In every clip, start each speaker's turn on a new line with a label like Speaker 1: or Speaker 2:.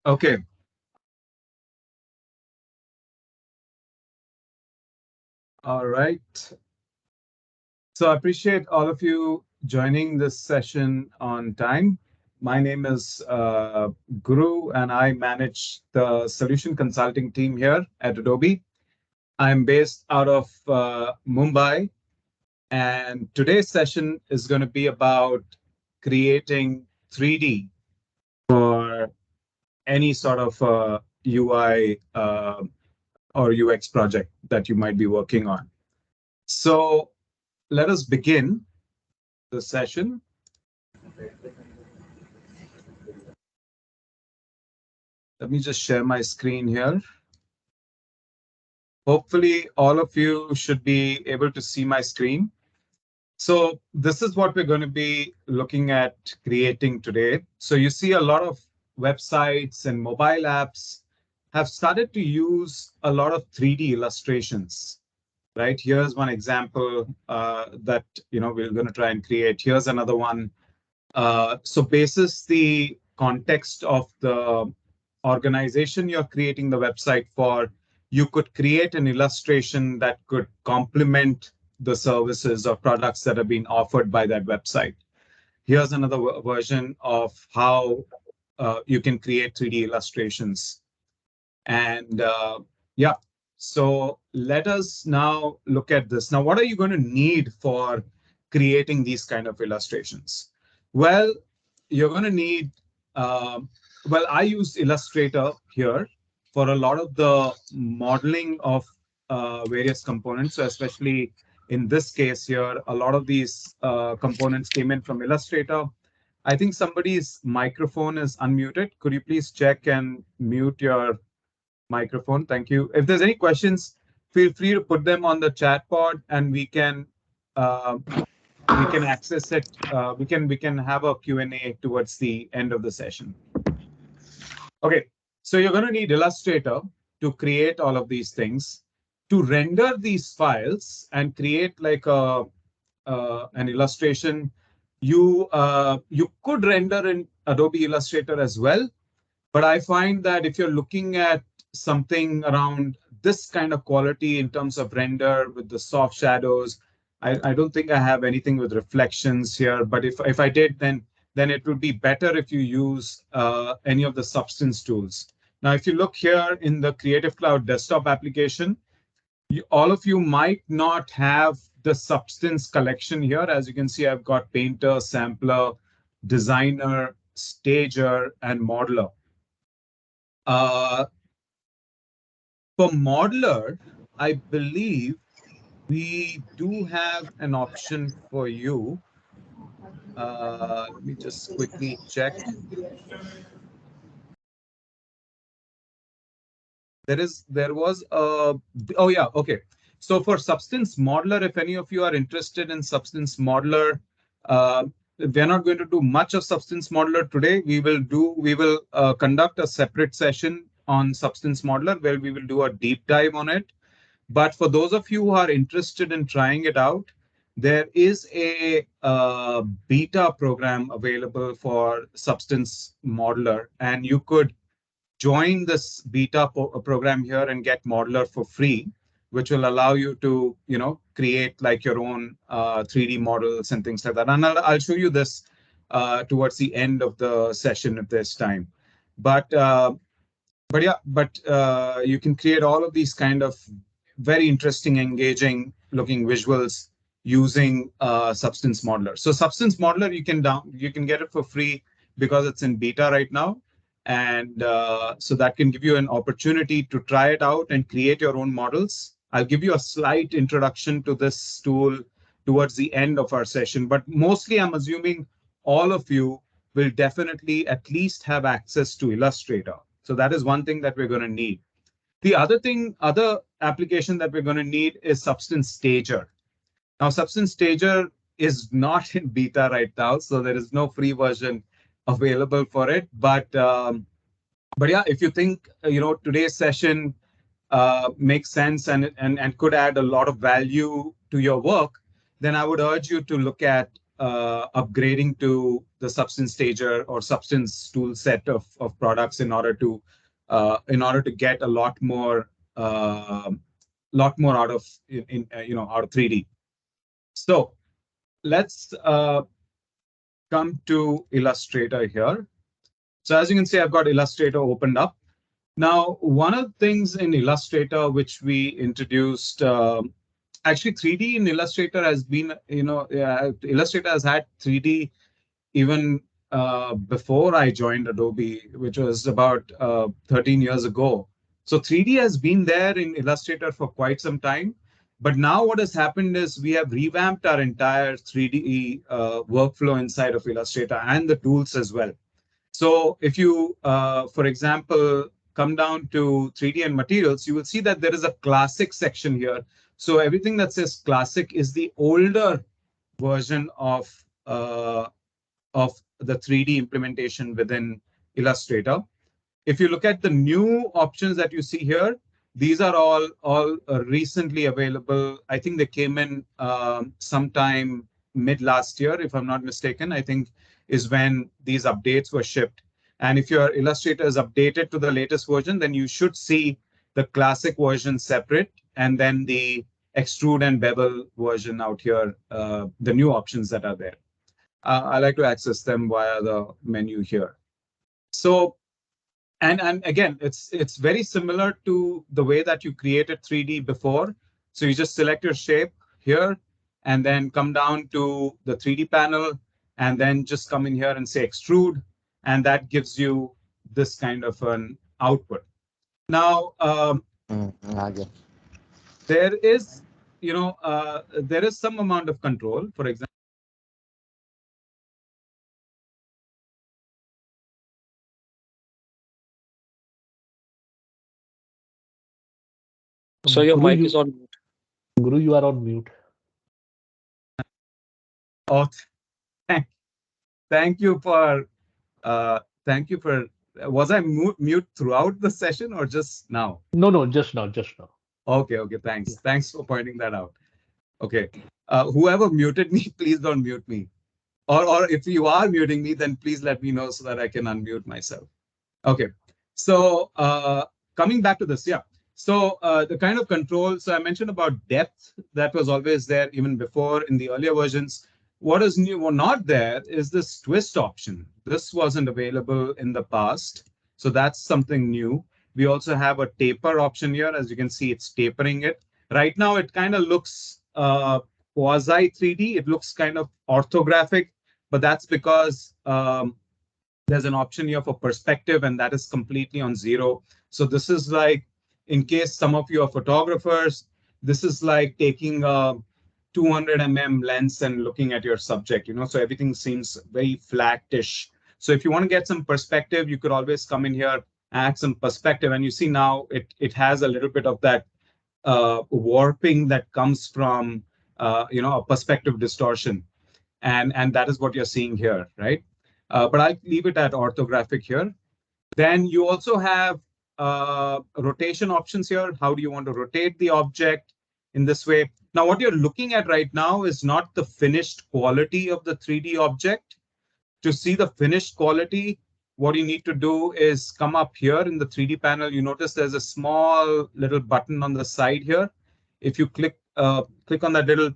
Speaker 1: Okay. All right. So I appreciate all of you joining this session on time. My name is Guru, and I manage the solution consulting team here at Adobe. I'm based out of Mumbai, and today's session is going to be about creating 3D for any sort of UI or UX project that you might be working on. So let us begin the session. Let me just share my screen here. Hopefully, all of you should be able to see my screen. So this is what we're going to be looking at creating today. So you see a lot of websites and mobile apps have started to use a lot of 3D illustrations, right? Here's one example that we're going to try and create. Here's another one. So basis the context of the organization you're creating the website for, you could create an illustration that could complement the services or products that are being offered by that website. Here's another version of how you can create 3D illustrations. And yeah, so let us now look at this. Now, what are you going to need for creating these kind of illustrations? Well, you're going to need, well, I use Illustrator here for a lot of the modeling of various components. So especially in this case here, a lot of these components came in from Illustrator. I think somebody's microphone is unmuted. Could you please check and mute your microphone? Thank you. If there's any questions, feel free to put them on the chat pod, and we can access it. We can have a Q&A towards the end of the session. Okay, so you're going to need Illustrator to create all of these things. To render these files and create like an illustration, you could render in Adobe Illustrator as well. But I find that if you're looking at something around this kind of quality in terms of render with the soft shadows, I don't think I have anything with reflections here. But if I did, then it would be better if you use any of the Substance tools. Now, if you look here in the Creative Cloud desktop application, all of you might not have the Substance collection here. As you can see, I've got Painter, Sampler, Designer, Stager, and Modeler. For Modeler, I believe we do have an option for you. Let me just quickly check. There was a, oh yeah, okay. So for Substance Modeler, if any of you are interested in Substance Modeler, we're not going to do much of Substance Modeler today. We will conduct a separate session on Substance Modeler where we will do a deep dive on it. But for those of you who are interested in trying it out, there is a beta program available for Substance Modeler, and you could join this beta program here and get Modeler for free, which will allow you to, create like your own 3D models and things like that. And I'll show you this towards the end of the session if there's time. But you can create all of these kind of very interesting, engaging looking visuals using Substance Modeler. So Substance Modeler, you can get it for free because it's in beta right now. And so that can give you an opportunity to try it out and create your own models. I'll give you a slight introduction to this tool towards the end of our session, but mostly I'm assuming all of you will definitely at least have access to Illustrator. So that is one thing that we're going to need. The other application that we're going to need is Substance Stager. Now, Substance Stager is not in beta right now, so there is no free version available for it. But yeah, if you think today's session makes sense and could add a lot of value to your work, then I would urge you to look at upgrading to the Substance Stager or Substance tool set of products in order to get a lot more out of out of 3D. So let's come to Illustrator here. So as you can see, I've got Illustrator opened up. Now, one of the things in Illustrator which we introduced, actually 3D in Illustrator has been, Illustrator has had 3D even before I joined Adobe, which was about 13 years ago. So 3D has been there in Illustrator for quite some time. But now what has happened is we have revamped our entire 3D workflow inside of Illustrator and the tools as well. So if you, for example, come down to 3D and materials, you will see that there is a classic section here. So everything that says classic is the older version of the 3D implementation within Illustrator. If you look at the new options that you see here, these are all recently available. I think they came in sometime mid last year, if I'm not mistaken, I think is when these updates were shipped. And if your Illustrator is updated to the latest version, then you should see the classic version separate and then the extrude and bevel version out here, the new options that are there. I like to access them via the menu here. So, and again, it's very similar to the way that you created 3D before. So you just select your shape here and then come down to the 3D panel and then just come in here and say extrude. And that gives you this kind of an output. Now, there is, there is some amount of control. For example,
Speaker 2: So your mic is on mute.
Speaker 3: Guru, you are on mute.
Speaker 1: oh, thank you for thank you for. Was I mute throughout the session or just now?
Speaker 3: No, just now, just now.
Speaker 1: Okay, thanks. Yeah. Thanks for pointing that out. Okay. Whoever muted me, please don't mute me. Or if you are muting me, then please let me know so that I can unmute myself. Okay. So coming back to this, yeah. So the kind of control, so I mentioned about depth that was always there even before in the earlier versions. What is new or not there is this twist option. This wasn't available in the past. So that's something new. We also have a taper option here. As you can see, it's tapering it. Right now, it kind of looks quasi 3D. It looks kind of orthographic, but that's because there's an option here for perspective, and that is completely on 0. So this is like, in case some of you are photographers, this is like taking a 200 mm lens and looking at your subject, so everything seems very flattish. So if you want to get some perspective, you could always come in here, add some perspective, and you see now it has a little bit of that warping that comes from a perspective distortion, and that is what you're seeing here, right? But I'll leave it at orthographic here. Then you also have rotation options here. How do you want to rotate the object in this way? Now, what you're looking at right now is not the finished quality of the 3D object. To see the finished quality, what you need to do is come up here in the 3D panel. You notice there's a small little button on the side here. If you click on that little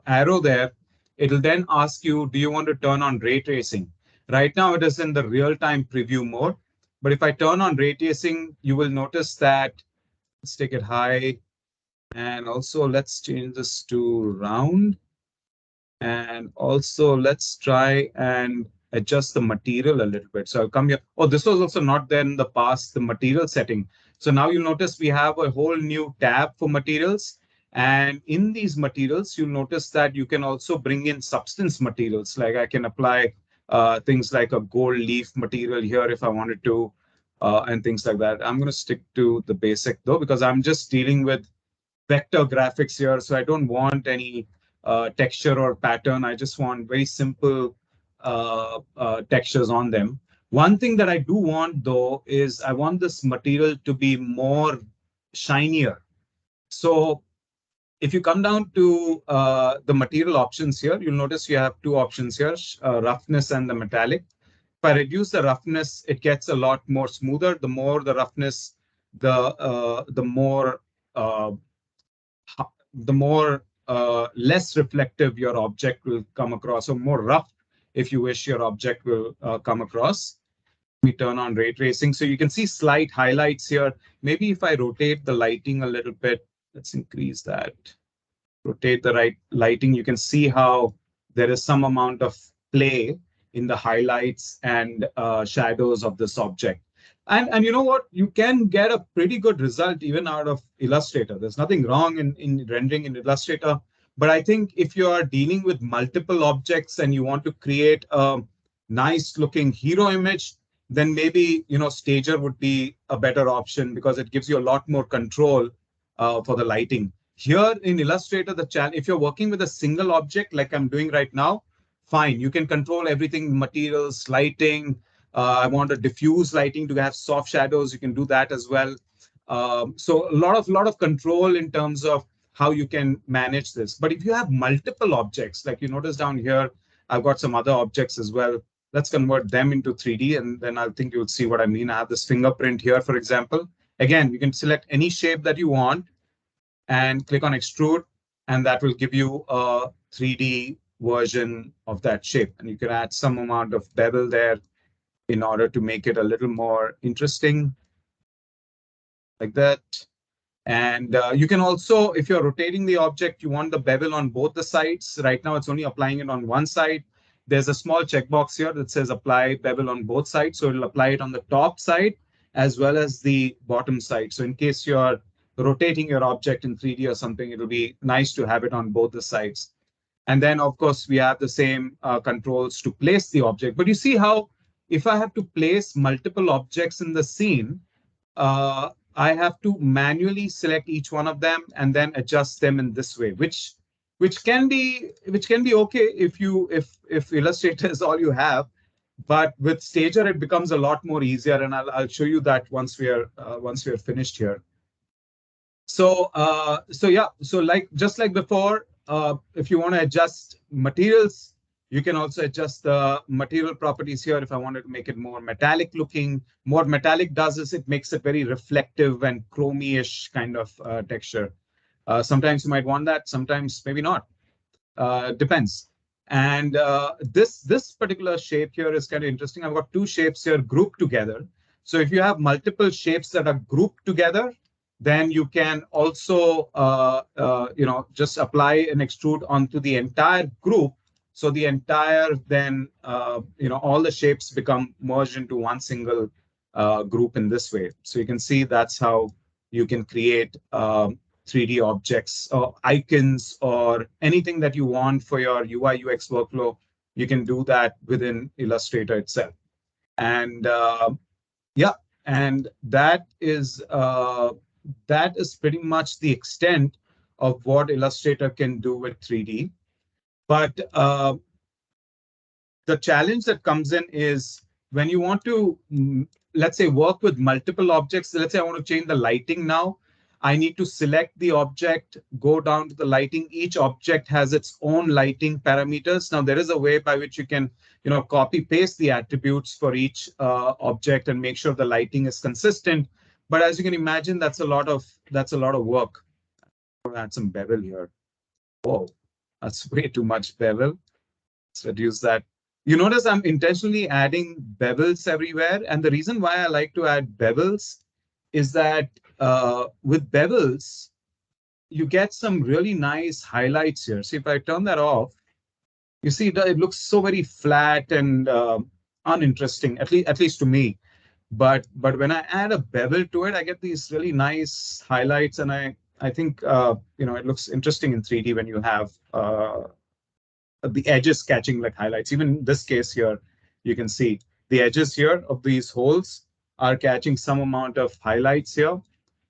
Speaker 1: arrow there, it'll then ask you, do you want to turn on ray tracing? Right now, it is in the real-time preview mode. But if I turn on ray tracing, you will notice that, let's take it high. And also, let's change this to round. And also, let's try and adjust the material a little bit. So I'll come here. Oh, this was also not there in the past, the material setting. So now you'll notice we have a whole new tab for materials. And in these materials, you'll notice that you can also bring in substance materials. Like I can apply things like a gold leaf material here if I wanted to, and things like that. I'm going to stick to the basic though, because I'm just dealing with vector graphics here. So I don't want any texture or pattern. I just want very simple textures on them. One thing that I do want though is I want this material to be more shinier. So If you come down to the material options here, you'll notice you have two options here, roughness and the metallic. If I reduce the roughness, it gets a lot more smoother. The more the roughness, the more uh, the more less reflective your object will come across, or more rough, if you wish, your object will come across. We turn on ray tracing, so you can see slight highlights here. Maybe if I rotate the lighting a little bit, let's increase that. Rotate the right lighting, you can see how there is some amount of play in the highlights and shadows of this object. And you know what? You can get a pretty good result even out of Illustrator. There's nothing wrong in rendering in Illustrator. But I think if you are dealing with multiple objects and you want to create a nice looking hero image, then maybe Stager would be a better option because it gives you a lot more control for the lighting. Here in Illustrator, the challenge, if you're working with a single object like I'm doing right now, fine, you can control everything, materials, lighting. I want a diffuse lighting to have soft shadows. You can do that as well. So a lot of control in terms of how you can manage this. But if you have multiple objects, like you notice down here, I've got some other objects as well. Let's convert them into 3D, and then I think you'll see what I mean. I have this fingerprint here, for example. Again, you can select any shape that you want and click on extrude, and that will give you a 3D version of that shape. And you can add some amount of bevel there in order to make it a little more interesting, like that. And you can also, if you're rotating the object, you want the bevel on both the sides. Right now, it's only applying it on one side. There's a small checkbox here that says apply bevel on both sides. So it'll apply it on the top side as well as the bottom side. So in case you're rotating your object in 3D or something, it'll be nice to have it on both the sides. And then, of course, we have the same controls to place the object. But you see how if I have to place multiple objects in the scene, I have to manually select each one of them and then adjust them in this way, which can be okay if Illustrator is all you have, but with Stager it becomes a lot more easier, and I'll show you that once we are finished here. So yeah, so just like before, if you want to adjust materials, you can also adjust the material properties here. If I wanted to make it more metallic looking, more metallic does is it makes it very reflective and chromey-ish kind of texture. Sometimes you might want that, sometimes maybe not. Depends. And this particular shape here is kind of interesting. I've got two shapes here grouped together. So if you have multiple shapes that are grouped together, then you can also just apply an extrude onto the entire group. So the entire then all the shapes become merged into one single group in this way. So you can see that's how you can create 3D objects or icons or anything that you want for your UI UX workflow. You can do that within Illustrator itself. And yeah, and that is pretty much the extent of what Illustrator can do with 3D. But the challenge that comes in is when you want to, let's say, work with multiple objects. Let's say I want to change the lighting now. I need to select the object, go down to the lighting. Each object has its own lighting parameters. Now, there is a way by which you can, copy paste the attributes for each object and make sure the lighting is consistent. But as you can imagine, that's a lot of work. I'll add some bevel here. Whoa, that's way too much bevel. Let's reduce that. You notice I'm intentionally adding bevels everywhere. And the reason why I like to add bevels is that with bevels, you get some really nice highlights here. See, if I turn that off, you see it looks so very flat and uninteresting, at least to me. But when I add a bevel to it, I get these really nice highlights, and I think it looks interesting in 3D when you have the edges catching like highlights. Even in this case here, you can see the edges here of these holes are catching some amount of highlights here.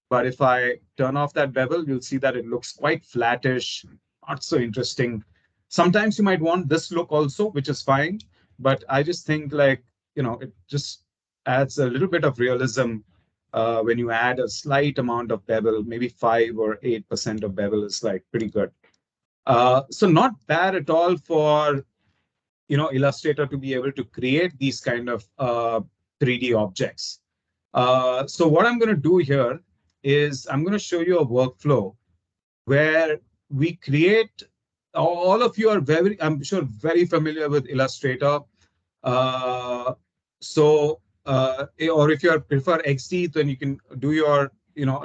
Speaker 1: But if I turn off that bevel, you'll see that it looks quite flattish, not so interesting. Sometimes you might want this look also, which is fine. But I just think it just adds a little bit of realism when you add a slight amount of bevel, maybe 5 or 8% of bevel is like pretty good. So not bad at all for Illustrator to be able to create these kind of 3D objects. So what I'm going to do here is I'm going to show you a workflow where we create. All of you are I'm sure, very familiar with Illustrator. Uh, or if you prefer XD, then you can do a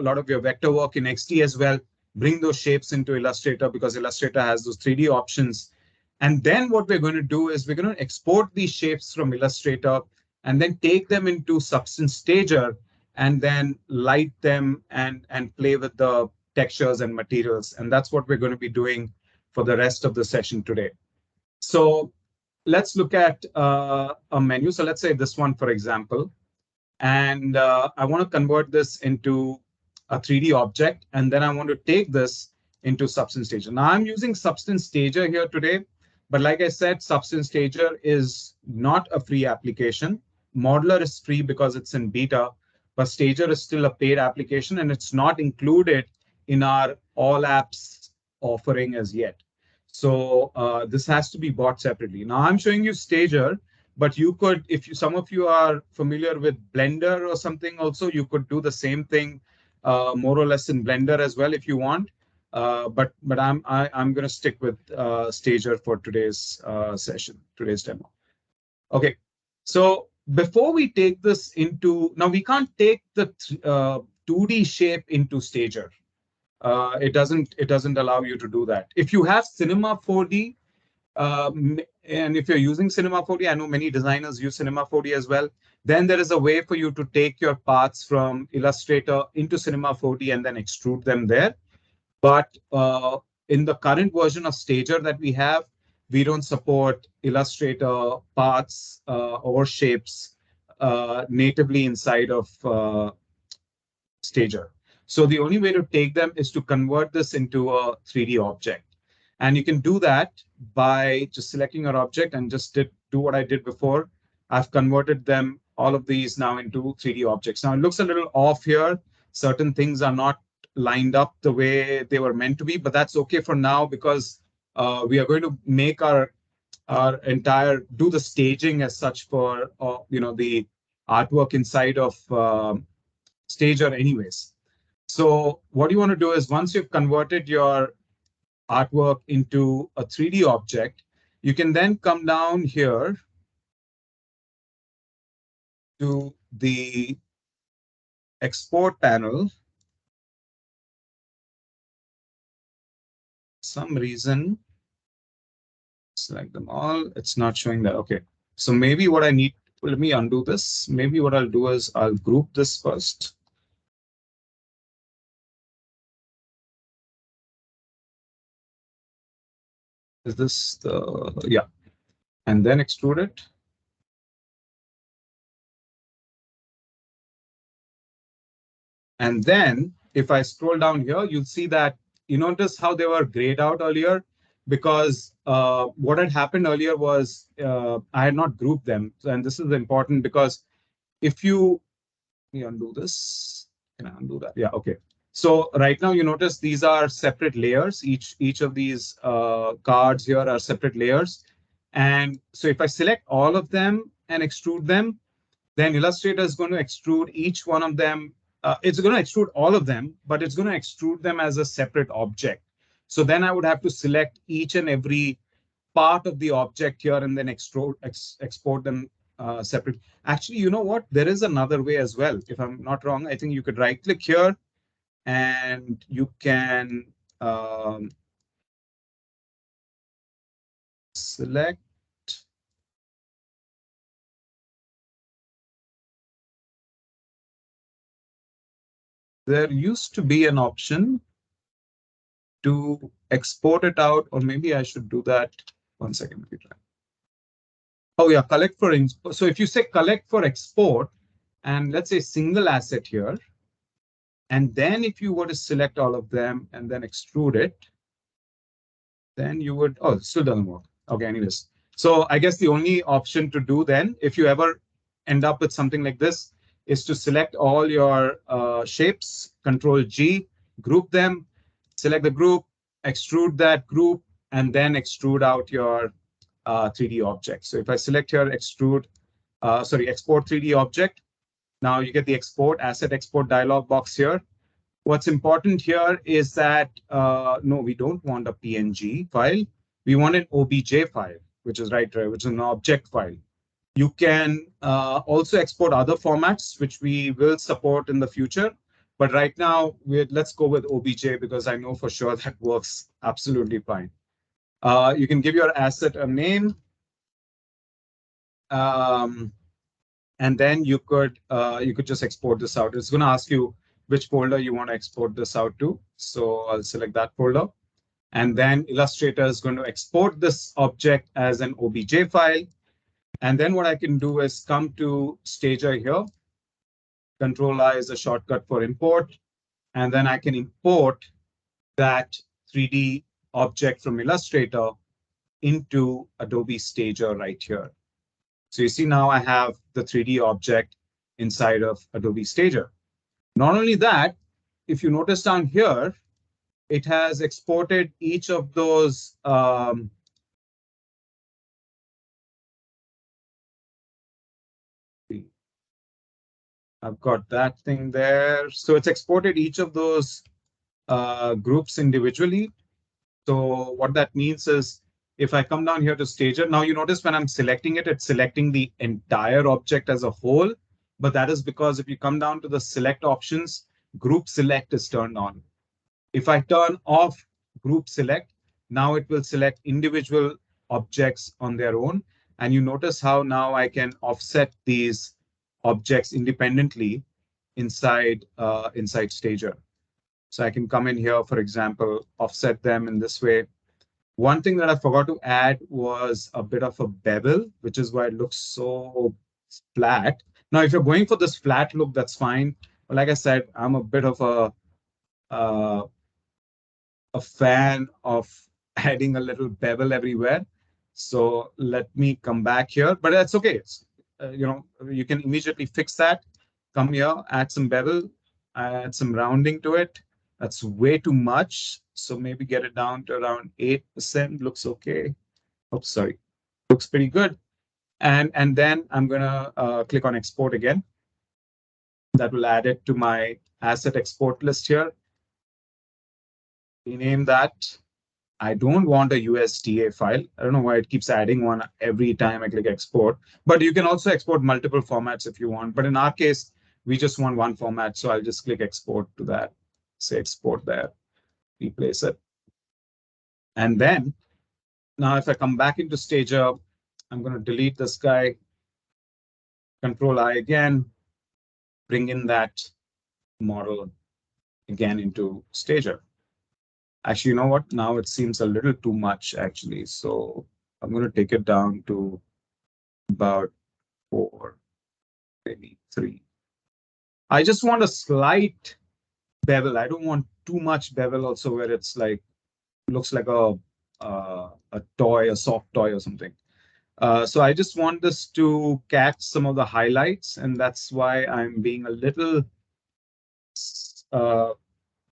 Speaker 1: lot of your vector work in XD as well. Bring those shapes into Illustrator because Illustrator has those 3D options. And then what we're going to do is we're going to export these shapes from Illustrator and then take them into Substance Stager and then light them and play with the textures and materials. And that's what we're going to be doing for the rest of the session today. So let's look at a menu. So let's say this one, for example, and I want to convert this into a 3D object, and then I want to take this into Substance Stager. Now I'm using Substance Stager here today, but like I said, Substance Stager is not a free application. Modeler is free because it's in beta, but Stager is still a paid application, and it's not included in our all apps offering as yet. So this has to be bought separately. Now I'm showing you Stager, but you could, if some of you are familiar with Blender or something also, you could do the same thing more or less in Blender as well if you want. But I'm going to stick with Stager for today's session, today's demo. Okay, so before we take this into, now we can't take the 2D shape into Stager. It doesn't allow you to do that. If you have Cinema 4D, and if you're using Cinema 4D, I know many designers use Cinema 4D as well, then there is a way for you to take your paths from Illustrator into Cinema 4D and then extrude them there. But in the current version of Stager that we have, we don't support Illustrator paths or shapes natively inside of Stager. So the only way to take them is to convert this into a 3D object. And you can do that by just selecting your object and just do what I did before. I've converted them, all of these now, into 3D objects. Now it looks a little off here. Certain things are not lined up the way they were meant to be, but that's okay for now because we are going to make our entire, do the staging as such for the artwork inside of Stager anyways. So what you want to do is once you've converted your artwork into a 3D object, you can then come down here to the export panel. Some reason, select them all. It's not showing that. Okay. So maybe what I need, let me undo this. Maybe what I'll do is I'll group this first. Is this the, yeah, and then extrude it. And then if I scroll down here, you'll see that, you notice how they were grayed out earlier because what had happened earlier was I had not grouped them. And this is important because if you, let me undo this, can I undo that? Yeah, okay. So right now you notice these are separate layers. Each of these cards here are separate layers. And so if I select all of them and extrude them, then Illustrator is going to extrude each one of them. It's going to extrude all of them, but it's going to extrude them as a separate object. So then I would have to select each and every part of the object here and then export them separate. Actually, you know what? There is another way as well. If I'm not wrong, I think you could right click here and you can select. There used to be an option to export it out, or maybe I should do that. 1 second, let me try. Oh yeah, collect for so if you say collect for export, and let's say single asset here, and then if you were to select all of them and then extrude it, then you would, oh, it still doesn't work. Okay, anyways. So I guess the only option to do then, if you ever end up with something like this, is to select all your shapes, Control G, group them, select the group, extrude that group, and then extrude out your 3D object. So if I select here, export 3D object, now you get the export, asset export dialog box here. What's important here is that, no, we don't want a PNG file. We want an OBJ file, which is right there, which is an object file. You can also export other formats, which we will support in the future. But right now, let's go with OBJ because I know for sure that works absolutely fine. You can give your asset a name. And then you could just export this out. It's going to ask you which folder you want to export this out to. So I'll select that folder. And then Illustrator is going to export this object as an OBJ file. And then what I can do is come to Stager here. Control I is a shortcut for import. And then I can import that 3D object from Illustrator into Adobe Stager right here. So you see now I have the 3D object inside of Adobe Stager. Not only that, if you notice down here, it has exported each of those I've got that thing there. So it's exported each of those groups individually. So what that means is if I come down here to Stager, now you notice when I'm selecting it, it's selecting the entire object as a whole. But that is because if you come down to the select options, group select is turned on. If I turn off group select, now it will select individual objects on their own. And you notice how now I can offset these objects independently inside Stager. So I can come in here, for example, offset them in this way. One thing that I forgot to add was a bit of a bevel, which is why it looks so flat. Now, if you're going for this flat look, that's fine. But like I said, I'm a bit of a fan of adding a little bevel everywhere. So let me come back here, but that's okay. You can immediately fix that. Come here, add some bevel, add some rounding to it. That's way too much. So maybe get it down to around 8%. Looks okay. Oh, sorry. Looks pretty good. And then I'm gonna click on export again. That will add it to my asset export list here. Rename that. I don't want a USDA file. I don't know why it keeps adding one every time I click export, but you can also export multiple formats if you want. But in our case, we just want one format. So I'll just click export to that, say export there, replace it. And then now if I come back into Stager, I'm going to delete this guy, Control I again, bring in that model again into Stager. Actually, you know what? Now it seems a little too much, actually. So I'm going to take it down to about 4, maybe 3. I just want a slight bevel. I don't want too much bevel also where it's like, looks like a toy, a soft toy or something. So I just want this to catch some of the highlights, and that's why I'm being a little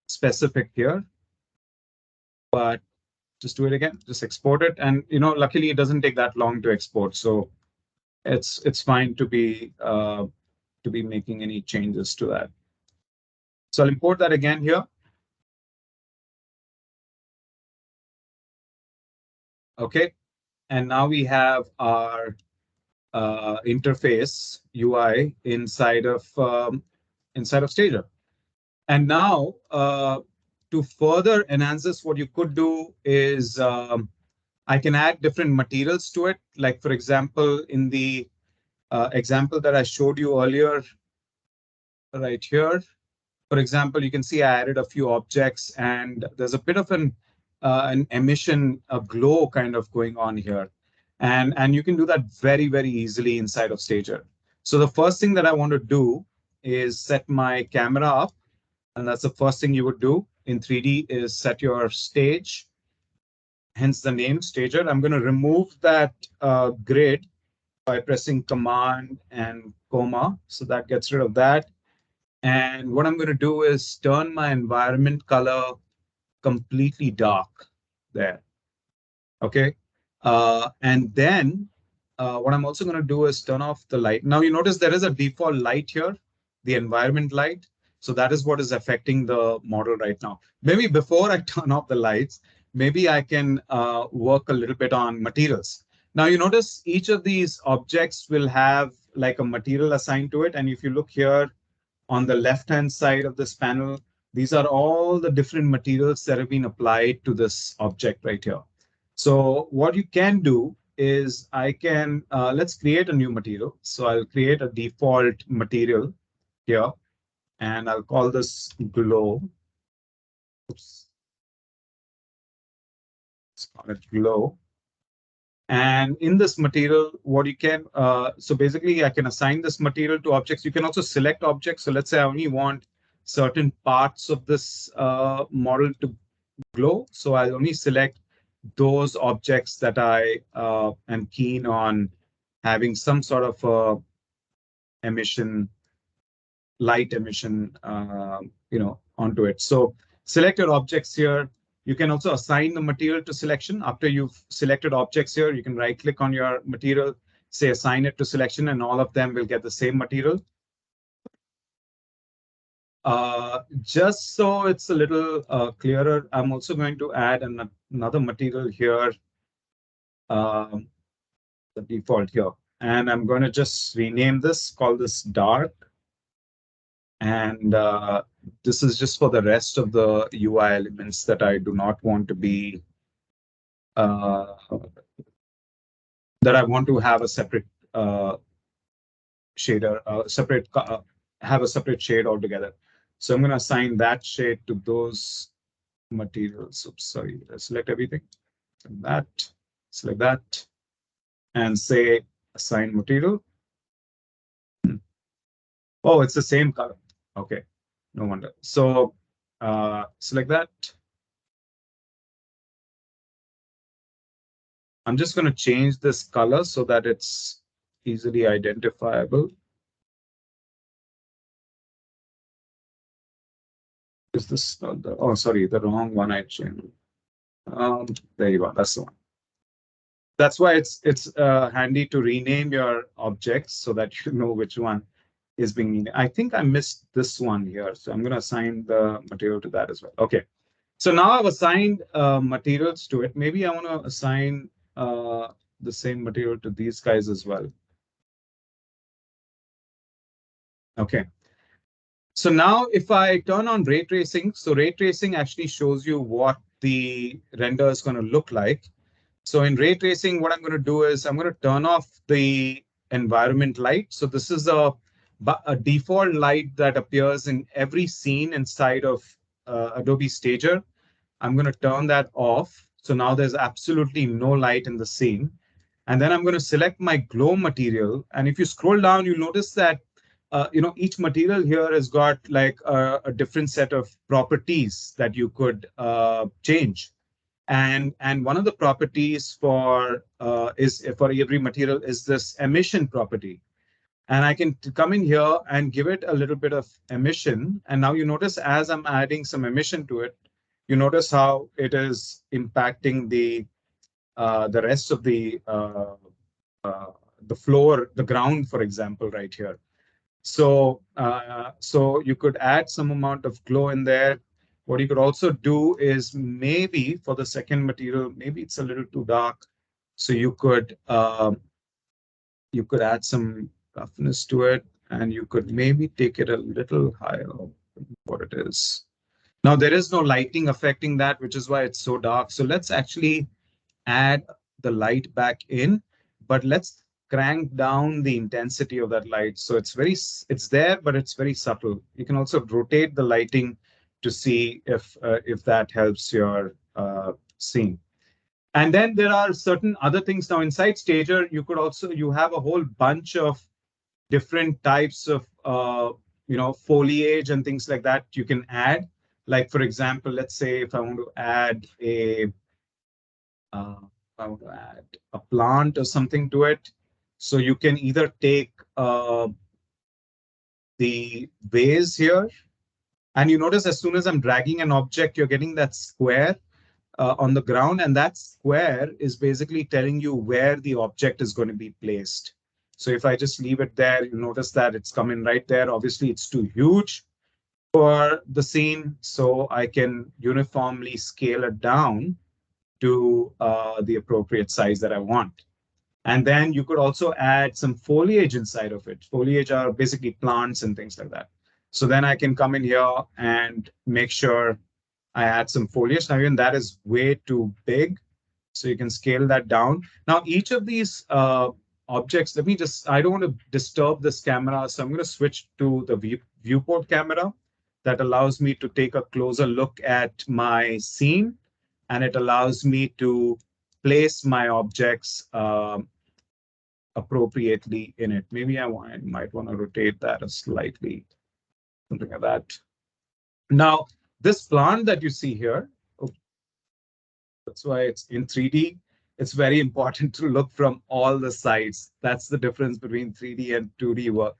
Speaker 1: specific here. But just do it again, just export it. And luckily it doesn't take that long to export. So it's fine to be making any changes to that. So I'll import that again here. Okay. And now we have our interface UI inside of Stager. And now to further enhance this, what you could do is I can add different materials to it. Like, for example, in the example that I showed you earlier, right here, for example, you can see I added a few objects and there's a bit of an emission, a glow kind of going on here. And you can do that very, very easily inside of Stager. So the first thing that I want to do is set my camera up. And that's the first thing you would do in 3D is set your stage, hence the name Stager. I'm going to remove that grid by pressing Command and comma. So that gets rid of that. And what I'm going to do is turn my environment color completely dark there. Okay. And then what I'm also going to do is turn off the light. Now you notice there is a default light here, the environment light. So that is what is affecting the model right now. Maybe before I turn off the lights, maybe I can work a little bit on materials. Now you notice each of these objects will have like a material assigned to it. And if you look here on the left-hand side of this panel, these are all the different materials that have been applied to this object right here. So what you can do is I can, let's create a new material. So I'll create a default material here, and I'll call this glow. Oops, let's call it glow. And in this material, what you can, so basically I can assign this material to objects. You can also select objects. So let's say I only want certain parts of this model to glow. So I'll only select those objects that I am keen on having some sort of emission, light emission, onto it. So select your objects here. You can also assign the material to selection. After you've selected objects here, you can right click on your material, say assign it to selection, and all of them will get the same material. Just so it's a little clearer, I'm also going to add another material here, the default here. And I'm going to just rename this, call this dark. And this is just for the rest of the UI elements that I do not want to be, that I want to have a separate shader, have a separate shade altogether. So I'm going to assign that shade to those materials. Oops, sorry, select everything. Select that, and say assign material. Oh, it's the same color. Okay, no wonder. So select that. I'm just going to change this color so that it's easily identifiable. Is this not the, oh, sorry, the wrong one I changed. There you go, that's the one. That's why it's handy to rename your objects so that you know which one is being needed. I think I missed this one here, so I'm going to assign the material to that as well. Okay, so now I've assigned materials to it. Maybe I want to assign the same material to these guys as well. Okay. So now if I turn on ray tracing, so ray tracing actually shows you what the render is going to look like. So in ray tracing, what I'm going to do is I'm going to turn off the environment light. So this is a default light that appears in every scene inside of Adobe Stager. I'm going to turn that off. So now there's absolutely no light in the scene. And then I'm going to select my glow material. And if you scroll down, you'll notice that each material here has got like a different set of properties that you could change. And one of the properties for is for every material is this emission property. And I can come in here and give it a little bit of emission. And now you notice as I'm adding some emission to it, you notice how it is impacting the rest of the floor, the ground, for example, right here. So so you could add some amount of glow in there. What you could also do is maybe for the second material, maybe it's a little too dark. So you could add some roughness to it, and you could maybe take it a little higher than what it is. Now there is no lighting affecting that, which is why it's so dark. So let's actually add the light back in, but let's crank down the intensity of that light. So it's there, but it's very subtle. You can also rotate the lighting to see if that helps your scene. And then there are certain other things now inside Stager. You have a whole bunch of different types of foliage and things like that you can add. Like for example, let's say if I want to add a plant or something to it. So you can either take the vase here, and you notice as soon as I'm dragging an object, you're getting that square on the ground, and that square is basically telling you where the object is going to be placed. So if I just leave it there, you notice that it's coming right there. Obviously, it's too huge for the scene, so I can uniformly scale it down to the appropriate size that I want. And then you could also add some foliage inside of it. Foliage are basically plants and things like that. So then I can come in here and make sure I add some foliage. Now, even that is way too big. So you can scale that down. Now, each of these objects, I don't want to disturb this camera. So I'm going to switch to the viewport camera that allows me to take a closer look at my scene. And it allows me to place my objects appropriately in it. Maybe I might want to rotate that a slightly, something like that. Now, this plant that you see here, oh, that's why it's in 3D. It's very important to look from all the sides. That's the difference between 3D and 2D work,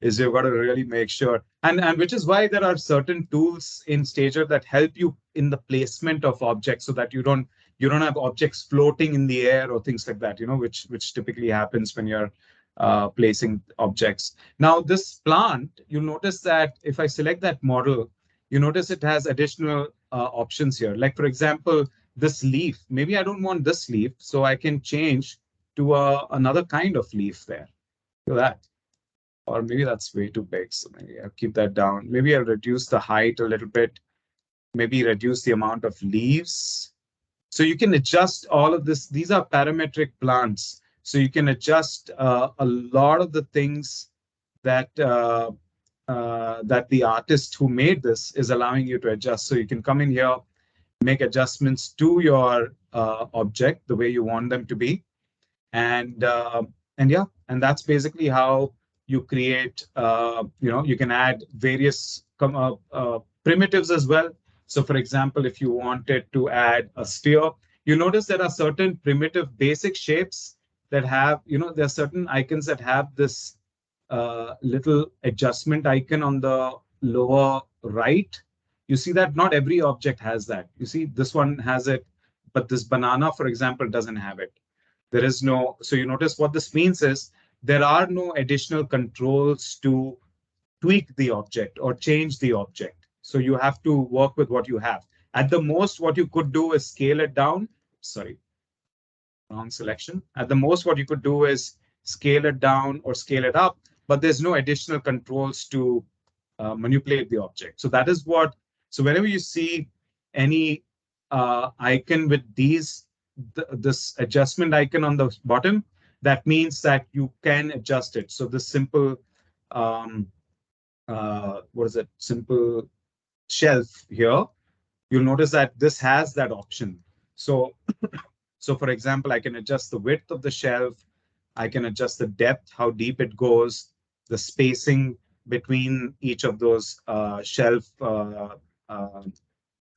Speaker 1: is you've got to really make sure. And which is why there are certain tools in Stager that help you in the placement of objects so that you don't have objects floating in the air or things like that, which typically happens when you're placing objects. Now, this plant, you'll notice that if I select that model, you notice it has additional options here. Like, for example, this leaf. Maybe I don't want this leaf, so I can change to another kind of leaf there. Look at that. Or maybe that's way too big, so maybe I'll keep that down. Maybe I'll reduce the height a little bit. Maybe reduce the amount of leaves. So you can adjust all of this. These are parametric plants. So you can adjust a lot of the things that that the artist who made this is allowing you to adjust. So you can come in here, make adjustments to your object the way you want them to be, and yeah, and that's basically how you create. You can add various primitives as well. So, for example, if you wanted to add a sphere, you notice there are certain primitive basic shapes that have, there are certain icons that have this little adjustment icon on the lower right. You see that not every object has that. You see, this one has it, but this banana, for example, doesn't have it. There is no, so you notice what this means is there are no additional controls to tweak the object or change the object. So you have to work with what you have. At the most, what you could do is scale it down. Sorry, wrong selection. At the most, what you could do is scale it down or scale it up, but there's no additional controls to manipulate the object. So that is what, so whenever you see any icon with this adjustment icon on the bottom, that means that you can adjust it. So this simple, what is it? Simple shelf here, you'll notice that this has that option. So, so for example, I can adjust the width of the shelf. I can adjust the depth, how deep it goes, the spacing between each of those shelf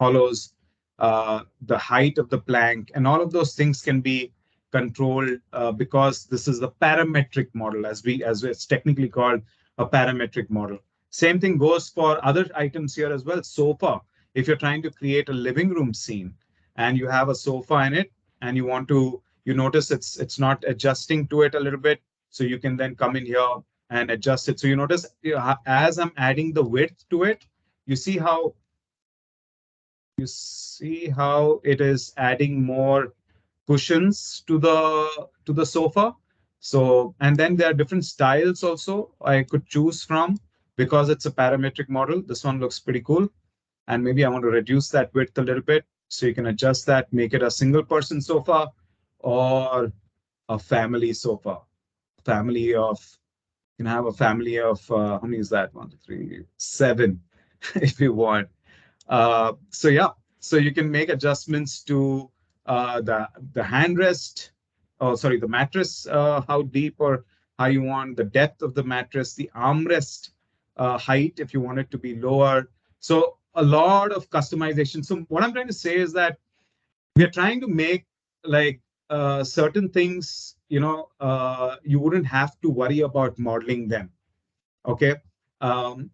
Speaker 1: hollows, the height of the plank, and all of those things can be controlled because this is the parametric model, as it's technically called a parametric model. Same thing goes for other items here as well. Sofa. If you're trying to create a living room scene and you have a sofa in it and you want to, you notice it's not adjusting to it a little bit. So you can then come in here and adjust it. So you notice as I'm adding the width to it, you see how it is adding more cushions to the sofa. So, and then there are different styles also I could choose from because it's a parametric model. This one looks pretty cool. And maybe I want to reduce that width a little bit. So you can adjust that, make it a single person sofa or a family sofa. Family of, you can have a family of, how many is that? 1, 2, 3, 7, if you want. So yeah, so you can make adjustments to the handrest, oh sorry, the mattress, how deep or how you want the depth of the mattress, the armrest height if you want it to be lower. So a lot of customization. So what I'm trying to say is that we are trying to make like certain things you wouldn't have to worry about modeling them. Okay. Um,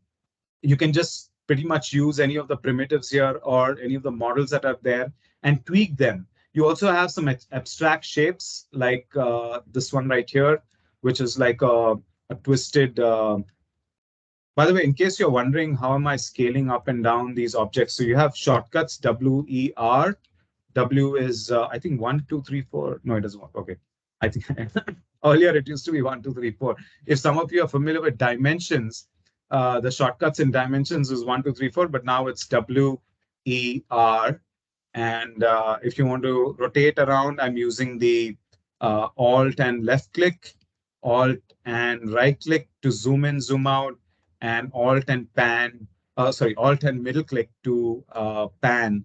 Speaker 1: you can just pretty much use any of the primitives here or any of the models that are there and tweak them. You also have some abstract shapes like this one right here, which is like a twisted. By the way, in case you're wondering how am I scaling up and down these objects, so you have shortcuts W, E, R. W is, I think, 1, 2, 3, 4. No, it doesn't work. Okay. I think earlier it used to be 1, 2, 3, 4. If some of you are familiar with dimensions, the shortcuts in dimensions is 1, 2, 3, 4, but now it's W, E, R. And if you want to rotate around, I'm using the Alt and left click, Alt and right click to zoom in, zoom out, and Alt and pan, sorry, Alt and middle click to pan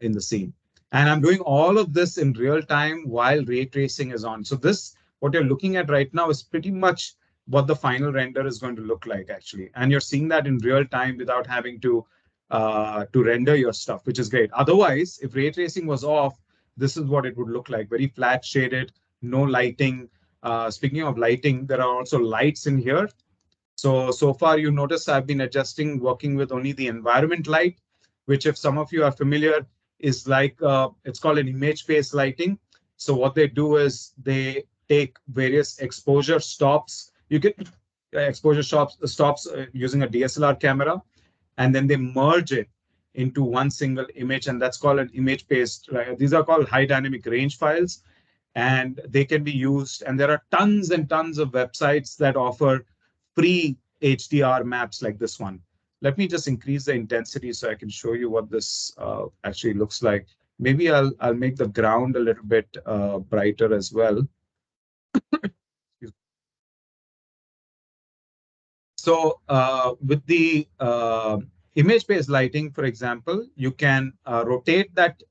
Speaker 1: in the scene. And I'm doing all of this in real time while ray tracing is on. So this, what you're looking at right now is pretty much what the final render is going to look like actually. And you're seeing that in real time without having to render your stuff, which is great. Otherwise, if ray tracing was off, this is what it would look like, very flat shaded, no lighting. Speaking of lighting, there are also lights in here. So far you notice I've been adjusting, working with only the environment light, which if some of you are familiar is like, it's called an image-based lighting. So what they do is they take various exposure stops. You get exposure stops using a DSLR camera, and then they merge it into one single image, and that's called an image-based. Right? These are called high dynamic range files, and they can be used. And there are tons and tons of websites that offer free HDR maps like this one. Let me just increase the intensity so I can show you what this actually looks like. Maybe I'll make the ground a little bit brighter as well. So with the image-based lighting, for example, you can rotate that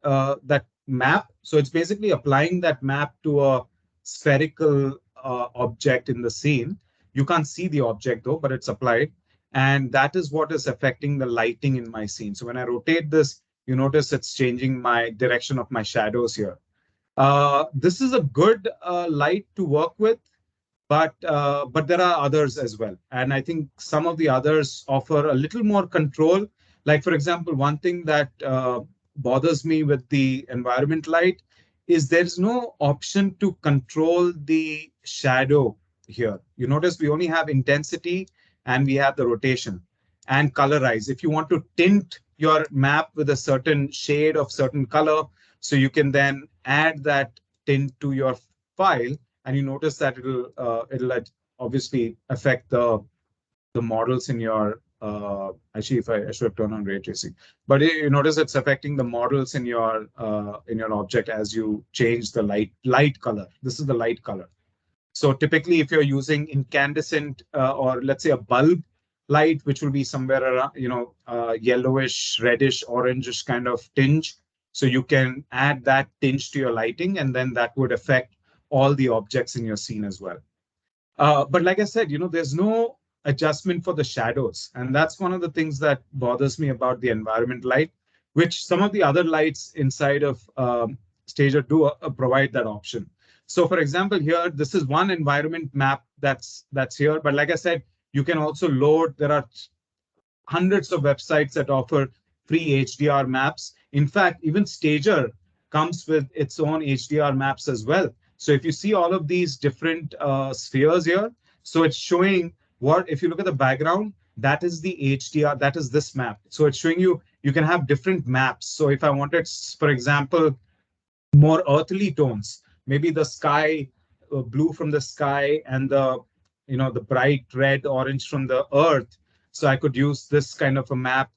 Speaker 1: map. So it's basically applying that map to a spherical object in the scene. You can't see the object though, but it's applied. And that is what is affecting the lighting in my scene. So when I rotate this, you notice it's changing my direction of my shadows here. This is a good light to work with, but there are others as well, and I think some of the others offer a little more control. Like for example, one thing that bothers me with the environment light is there's no option to control the shadow here. You notice we only have intensity and we have the rotation and colorize. If you want to tint your map with a certain shade of certain color, so you can then add that tint to your file, and you notice that it'll obviously affect the models in your actually if I should have turned on ray tracing, but you notice it's affecting the models in your object as you change the light color. This is the light color. So typically if you're using incandescent or let's say a bulb light, which will be somewhere around yellowish, reddish, orangish kind of tinge, so you can add that tinge to your lighting, and then that would affect all the objects in your scene as well. But like I said, there's no adjustment for the shadows. And that's one of the things that bothers me about the environment light, which some of the other lights inside of Stager do provide that option. So for example, here, this is one environment map that's here. But like I said, you can also load, there are hundreds of websites that offer free HDR maps. In fact, even Stager comes with its own HDR maps as well. So if you see all of these different spheres here, so it's showing what, if you look at the background, that is the HDR, that is this map. So it's showing you can have different maps. So if I wanted, for example, more earthly tones, maybe the sky, blue from the sky, and the bright red orange from the earth. So I could use this kind of a map,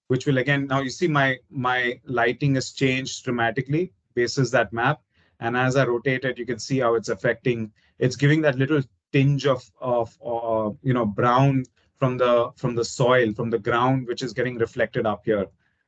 Speaker 1: which will again, now you see my lighting has changed dramatically basis that map. And as I rotate it, you can see how it's affecting, it's giving that little tinge of brown from the soil, from the ground, which is getting reflected up here.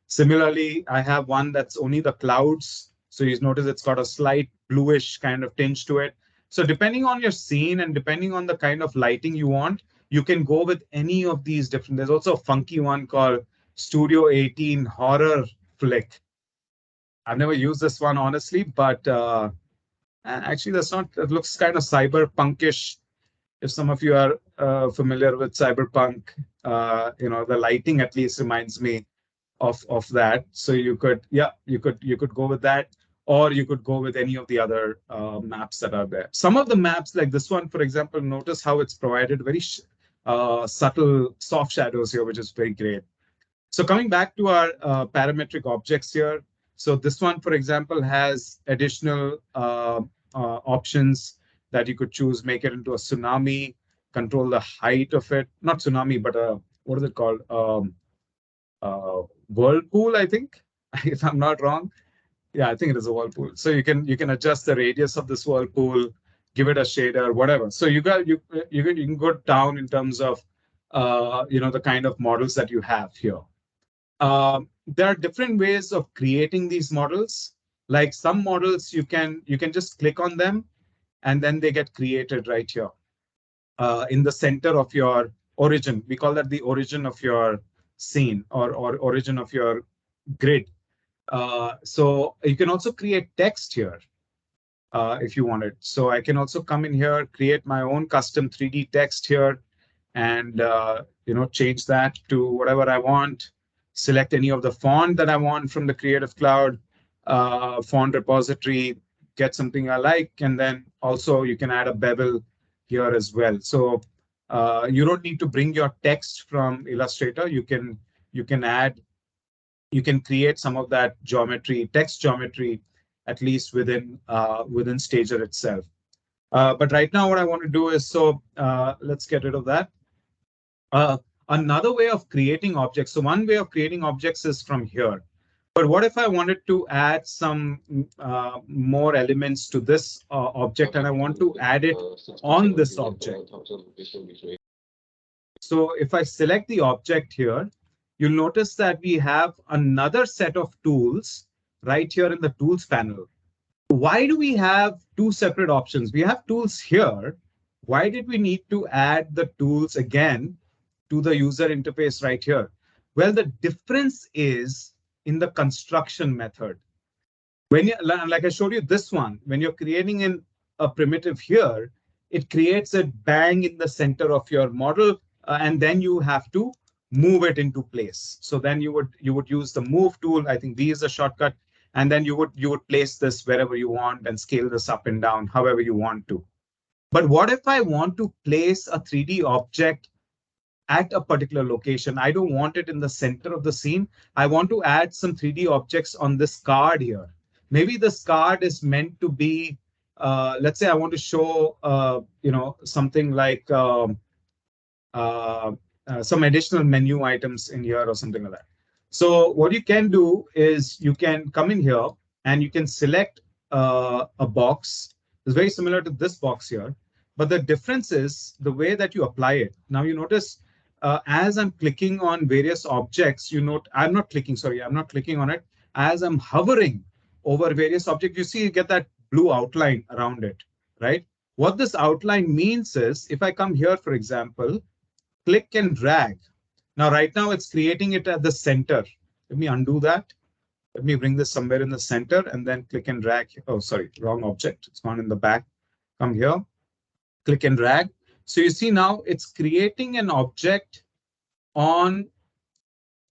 Speaker 1: Similarly, I have one that's only the clouds. So you notice it's got a slight bluish kind of tinge to it. So depending on your scene and depending on the kind of lighting you want, you can go with any of these different. There's also a funky one called Studio 18 Horror Flick. I've never used this one honestly, but Actually, that's not, it looks kind of cyberpunkish. If some of you are familiar with cyberpunk, the lighting at least reminds me of that. So you could, yeah, you could go with that, or you could go with any of the other maps that are there. Some of the maps, like this one, for example, notice how it's provided very subtle soft shadows here, which is very great. So coming back to our parametric objects here, so this one, for example, has additional options that you could choose, make it into a tsunami, control the height of it, not tsunami, but what is it called? Whirlpool, I think, if I'm not wrong. Yeah, I think it is a whirlpool. So you can adjust the radius of this whirlpool, give it a shader, whatever. So you can go down in terms of the kind of models that you have here. There are different ways of creating these models. Like some models, you can just click on them, and then they get created right here in the center of your origin. We call that the origin of your scene, or origin of your grid. So you can also create text here if you want it. So I can also come in here, create my own custom 3D text here, and change that to whatever I want. Select any of the font that I want from the Creative Cloud font repository, get something I like, and then also you can add a bevel here as well. So you don't need to bring your text from Illustrator. You can create some of that geometry, text geometry, at least within Stager itself. But right now, what I want to do is, so let's get rid of that. Uh, Another way of creating objects. So one way of creating objects is from here. But what if I wanted to add some more elements to this object, and I want to add it on this object? So if I select the object here, you'll notice that we have another set of tools right here in the tools panel. Why do we have two separate options? We have tools here. Why did we need to add the tools again to the user interface right here? Well, the difference is in the construction method. When you, like I showed you this one, when you're creating a primitive here, it creates a bang in the center of your model, and then you have to move it into place. So then you would use the move tool. I think V is a shortcut, and then you would place this wherever you want and scale this up and down however you want to. But what if I want to place a 3D object at a particular location? I don't want it in the center of the scene. I want to add some 3D objects on this card here. Maybe this card is meant to be, let's say I want to show, something like uh, some additional menu items in here or something like that. So what you can do is you can come in here and you can select a box. It's very similar to this box here, but the difference is the way that you apply it. Now you notice as I'm clicking on various objects, I'm not clicking on it. As I'm hovering over various objects, you see you get that blue outline around it, right? What this outline means is if I come here, for example, click and drag. Now, right now it's creating it at the center. Let me undo that. Let me bring this somewhere in the center and then click and drag. Oh, sorry, wrong object. It's gone in the back. Come here, click and drag. So you see now it's creating an object on,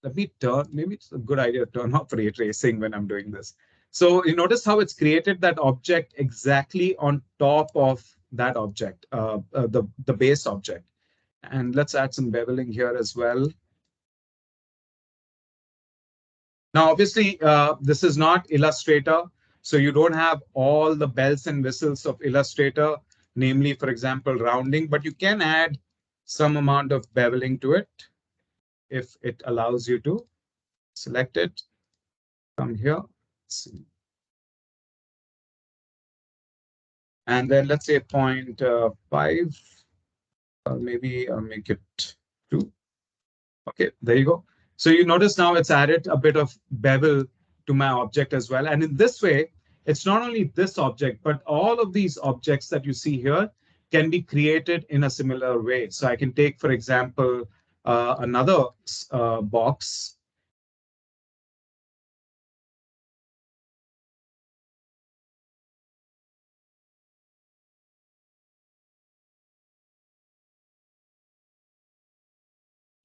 Speaker 1: let me turn, maybe it's a good idea to turn off ray tracing when I'm doing this. So you notice how it's created that object exactly on top of that object, the base object. And let's add some beveling here as well. Now, obviously, this is not Illustrator, so you don't have all the bells and whistles of Illustrator, namely, for example, rounding, but you can add some amount of beveling to it if it allows you to. Select it, come here, see. And then let's say 0.5, or maybe I'll make it 2. Okay, there you go. So you notice now it's added a bit of bevel to my object as well. And in this way, it's not only this object, but all of these objects that you see here can be created in a similar way. So I can take, for example, another box.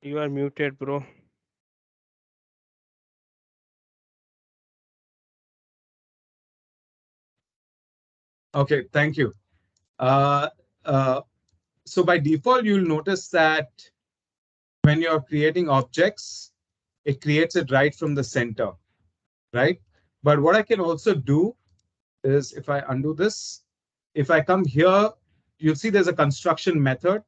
Speaker 2: You are muted, bro.
Speaker 1: Okay, thank you. Uh, uh, so by default, you'll notice that when you're creating objects, it creates it right from the center, right? But what I can also do is if I undo this, if I come here, you'll see there's a construction method.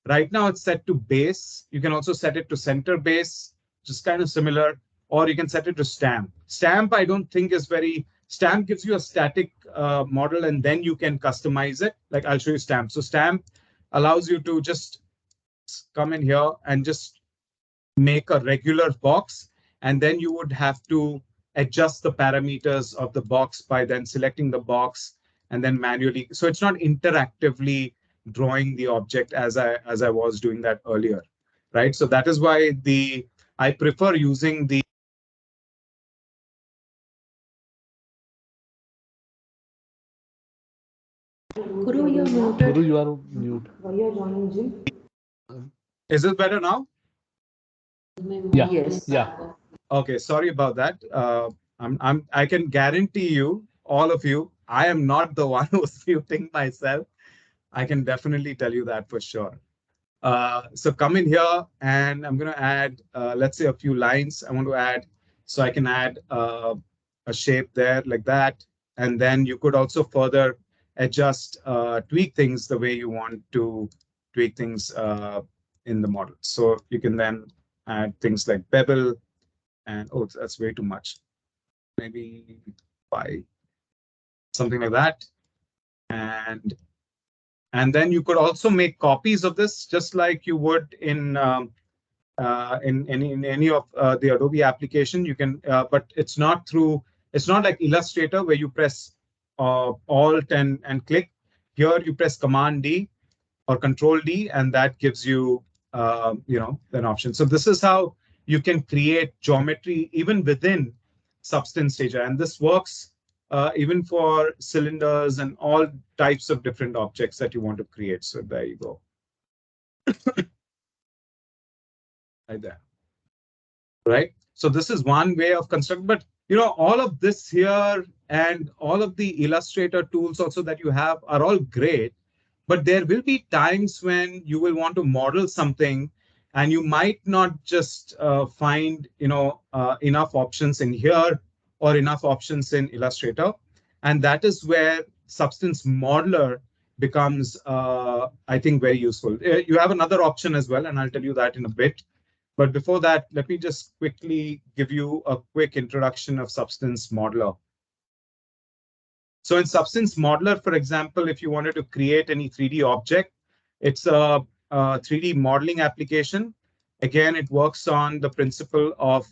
Speaker 1: Right now it's set to base. You can also set it to center base, which is kind of similar, or you can set it to stamp. Stamp, I don't think is very, stamp gives you a static model and then you can customize it. Like I'll show you stamp. So stamp allows you to just come in here and just make a regular box, and then you would have to adjust the parameters of the box by then selecting the box and then manually. So it's not interactively drawing the object as I was doing that earlier, right? So that is why I prefer using the
Speaker 4: Guru, you're muted.
Speaker 3: Guru, you are on mute.
Speaker 4: Why you're joining gym?
Speaker 1: Is it better now?
Speaker 3: Yeah,
Speaker 4: Yes.
Speaker 3: yeah.
Speaker 1: Okay, sorry about that. I can guarantee you, all of you, I am not the one who's muting myself. I can definitely tell you that for sure. So come in here and I'm going to add, let's say a few lines I want to add. So I can add a shape there like that. And then you could also further adjust, tweak things the way you want to tweak things in the model. So you can then add things like bevel and, oh, that's way too much. Maybe by something like that. And then you could also make copies of this just like you would in any of the Adobe application. You can, but it's not through. It's not like Illustrator where you press Alt and click. Here you press Command D or Control D, and that gives you an option. So this is how you can create geometry even within Substance Stager, and this works even for cylinders and all types of different objects that you want to create. So there you go, right there. Right? So this is one way of constructing, but all of this here and all of the Illustrator tools also that you have are all great, but there will be times when you will want to model something and you might not just find enough options in here or enough options in Illustrator, and that is where Substance Modeler becomes, I think, very useful. You have another option as well, and I'll tell you that in a bit. But before that, let me just quickly give you a quick introduction of Substance Modeler. So in Substance Modeler, for example, if you wanted to create any 3D object, it's a 3D modeling application. Again, it works on the principle of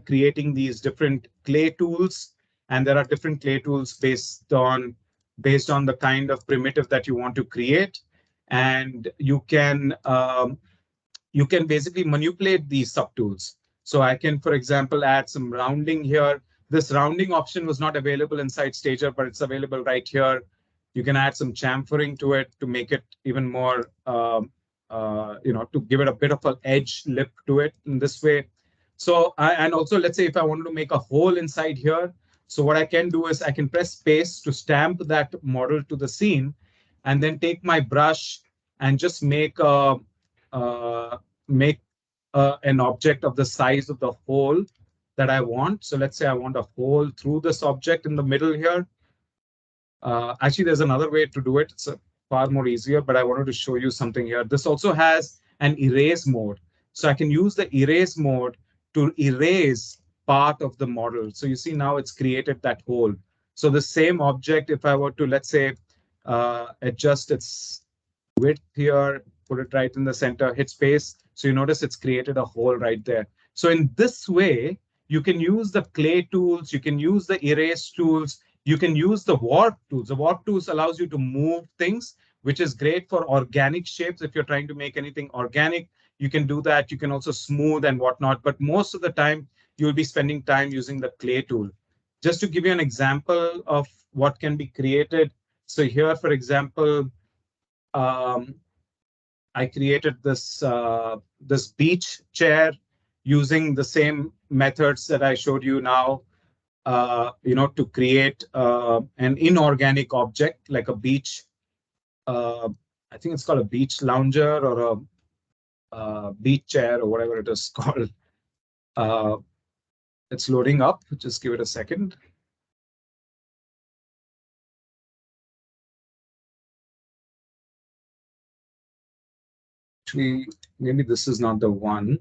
Speaker 1: creating these different clay tools, and there are different clay tools based on the kind of primitive that you want to create, and you can basically manipulate these subtools. So I can, for example, add some rounding here. This rounding option was not available inside Stager, but it's available right here. You can add some chamfering to it to make it even more, to give it a bit of an edge lip to it in this way. So, and also, let's say if I wanted to make a hole inside here, so what I can do is I can press space to stamp that model to the scene, and then take my brush and just uh, make an object of the size of the hole that I want. So let's say I want a hole through this object in the middle here. Actually, there's another way to do it. It's far more easier, but I wanted to show you something here. This also has an erase mode. So I can use the erase mode to erase part of the model. So you see now it's created that hole. So the same object, if I were to, let's say, adjust its width here, put it right in the center, hit space. So you notice it's created a hole right there. So in this way, you can use the clay tools, you can use the erase tools, you can use the warp tools. The warp tools allows you to move things, which is great for organic shapes. If you're trying to make anything organic, you can do that. You can also smooth and whatnot. But most of the time, you'll be spending time using the clay tool. Just to give you an example of what can be created. So here, for example, um, I created this beach chair using the same methods that I showed you now. To create an inorganic object like a beach. I think it's called a beach lounger or a beach chair or whatever it is called. Uh, it's loading up. Just give it a second. Actually, maybe this is not the one.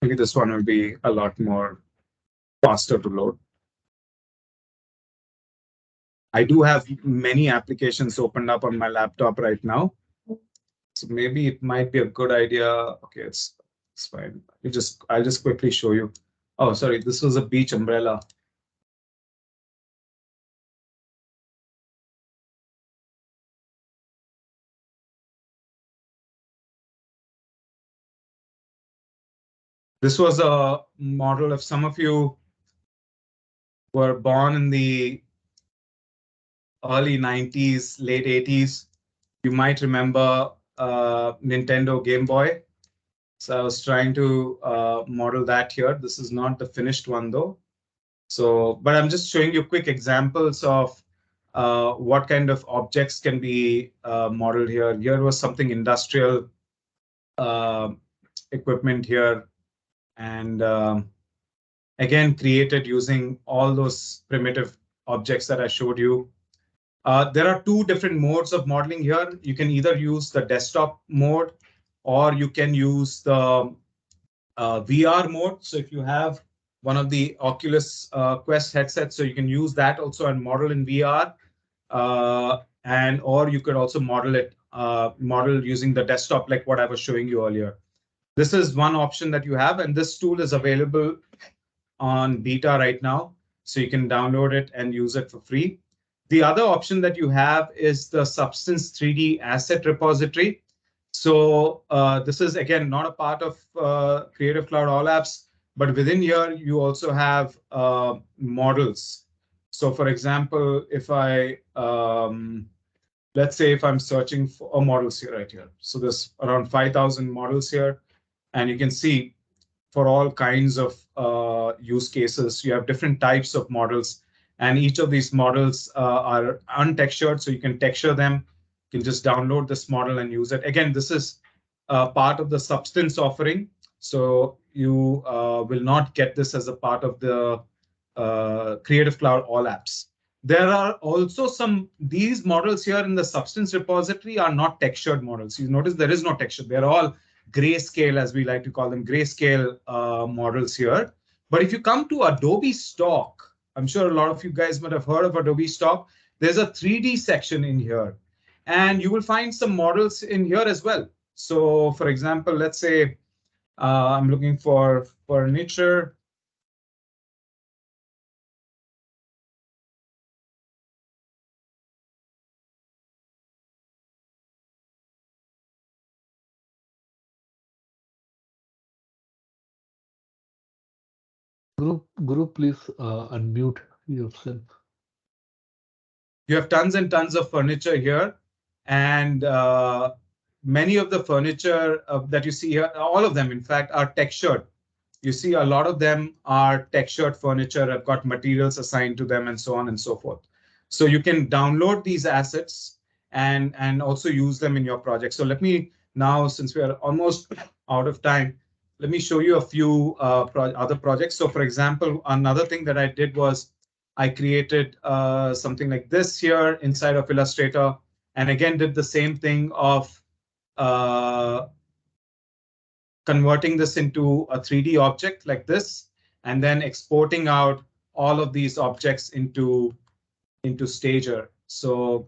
Speaker 1: Maybe this one will be a lot more faster to load. I do have many applications opened up on my laptop right now. So maybe it might be a good idea. Okay, it's fine. I'll just quickly show you. Oh, sorry, this was a beach umbrella. This was a model. If some of you were born in the early 90s, late 80s, you might remember Nintendo Game Boy. So I was trying to model that here. This is not the finished one though. So, but I'm just showing you quick examples of what kind of objects can be modeled here. Here was something industrial uh, equipment here, and again created using all those primitive objects that I showed you. There are two different modes of modeling here. You can either use the desktop mode or you can use the VR mode. So if you have one of the Oculus Quest headsets, so you can use that also and model in VR, and or you could also model using the desktop like what I was showing you earlier. This is one option that you have, and this tool is available on beta right now, so you can download it and use it for free. The other option that you have is the Substance 3D asset repository. So this is again not a part of Creative Cloud All Apps, but within here you also have models. So for example, if I let's say if I'm searching for models here right here, so there's around 5,000 models here, and you can see for all kinds of use cases. You have different types of models, and each of these models are untextured, so you can texture them. You can just download this model and use it. Again, this is part of the Substance offering, so you will not get this as a part of the Creative Cloud All Apps. There are also these models here in the Substance repository are not textured models. You notice there is no texture. They're all grayscale, as we like to call them, grayscale models here. But if you come to Adobe Stock, I'm sure a lot of you guys might have heard of Adobe Stock. There's a 3D section in here, and you will find some models in here as well. So for example, let's say I'm looking for furniture.
Speaker 3: Guru, please unmute yourself.
Speaker 1: You have tons and tons of furniture here, and many of the furniture that you see here, all of them, in fact, are textured. You see a lot of them are textured furniture, have got materials assigned to them and so on and so forth. So you can download these assets and also use them in your project. So let me now, since we are almost out of time, let me show you a few other projects. So for example, another thing that I did was I created something like this here inside of Illustrator, and again did the same thing of uh, converting this into a 3D object like this, and then exporting out all of these objects into Stager. So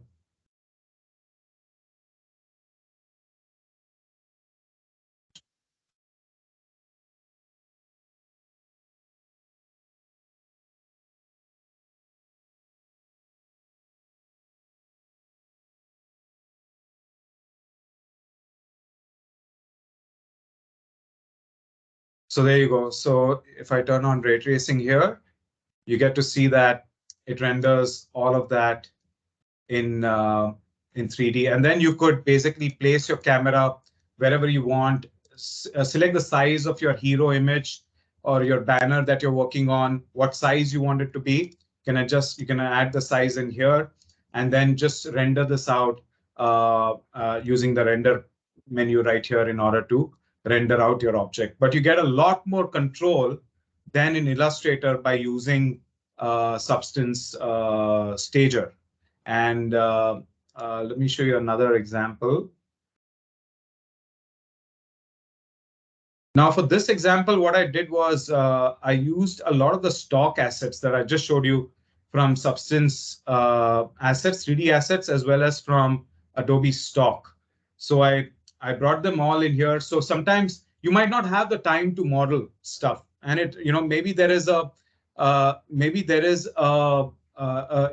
Speaker 1: So there you go. So if I turn on ray tracing here, you get to see that it renders all of that in 3D. And then you could basically place your camera wherever you want, select the size of your hero image or your banner that you're working on, what size you want it to be. You can adjust, you can add the size in here, and then just render this out using the render menu right here in order to render out your object. But you get a lot more control than in Illustrator by using Substance Stager. And let me show you another example. Now, for this example, what I did was I used a lot of the stock assets that I just showed you from Substance assets, 3D assets, as well as from Adobe Stock. So I brought them all in here. So sometimes you might not have the time to model stuff, and maybe there is a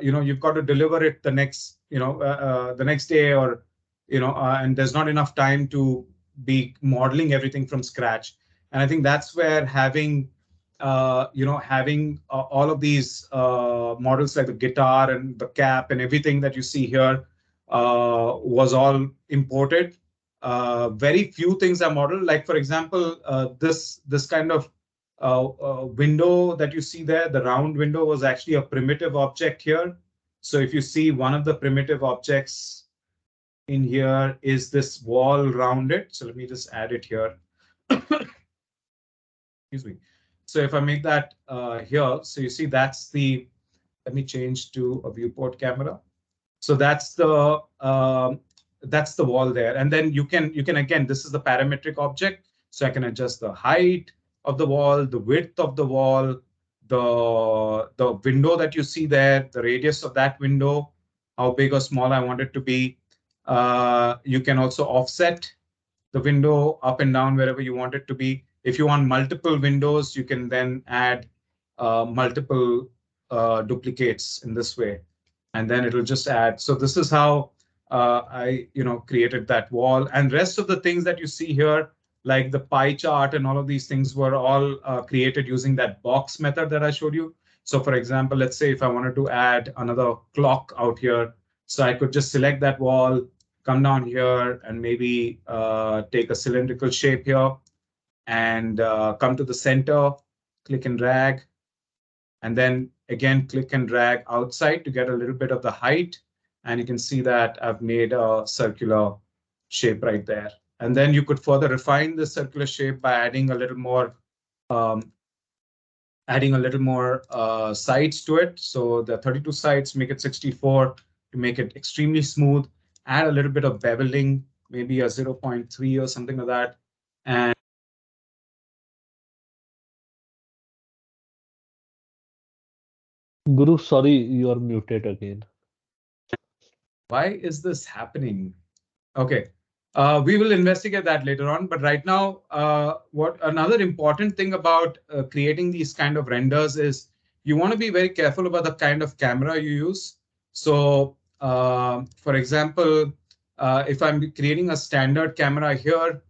Speaker 1: you've got to deliver it the next the next day, or and there's not enough time to be modeling everything from scratch. And I think that's where having all of these models like the guitar and the cap and everything that you see here was all imported. Very few things are modeled. Like for example, this kind of window that you see there, the round window, was actually a primitive object here. So if you see, one of the primitive objects in here is this wall rounded. So let me just add it here. Excuse me. So if I make that here, so you see that's let me change to a viewport camera. So that's the wall there. And then you can again, this is the parametric object. So I can adjust the height of the wall, the width of the wall, the window that you see there, the radius of that window, how big or small I want it to be. You can also offset the window up and down wherever you want it to be. If you want multiple windows, you can then add multiple duplicates in this way, and then it'll just add. So this is how I created that wall. And rest of the things that you see here, like the pie chart and all of these things, were all created using that box method that I showed you. So for example, let's say if I wanted to add another clock out here, so I could just select that wall, come down here, and maybe take a cylindrical shape here, and come to the center, click and drag, and then again click and drag outside to get a little bit of the height. And you can see that I've made a circular shape right there. And then you could further refine the circular shape by adding a little more sides to it. So the 32 sides, make it 64 to make it extremely smooth. Add a little bit of beveling, maybe a 0.3 or something like that. And
Speaker 3: Guru, sorry, you are muted again.
Speaker 1: why is this happening? Okay. We will investigate that later on. But right now, what another important thing about creating these kind of renders is you want to be very careful about the kind of camera you use. So, for example, if I'm creating a standard camera here,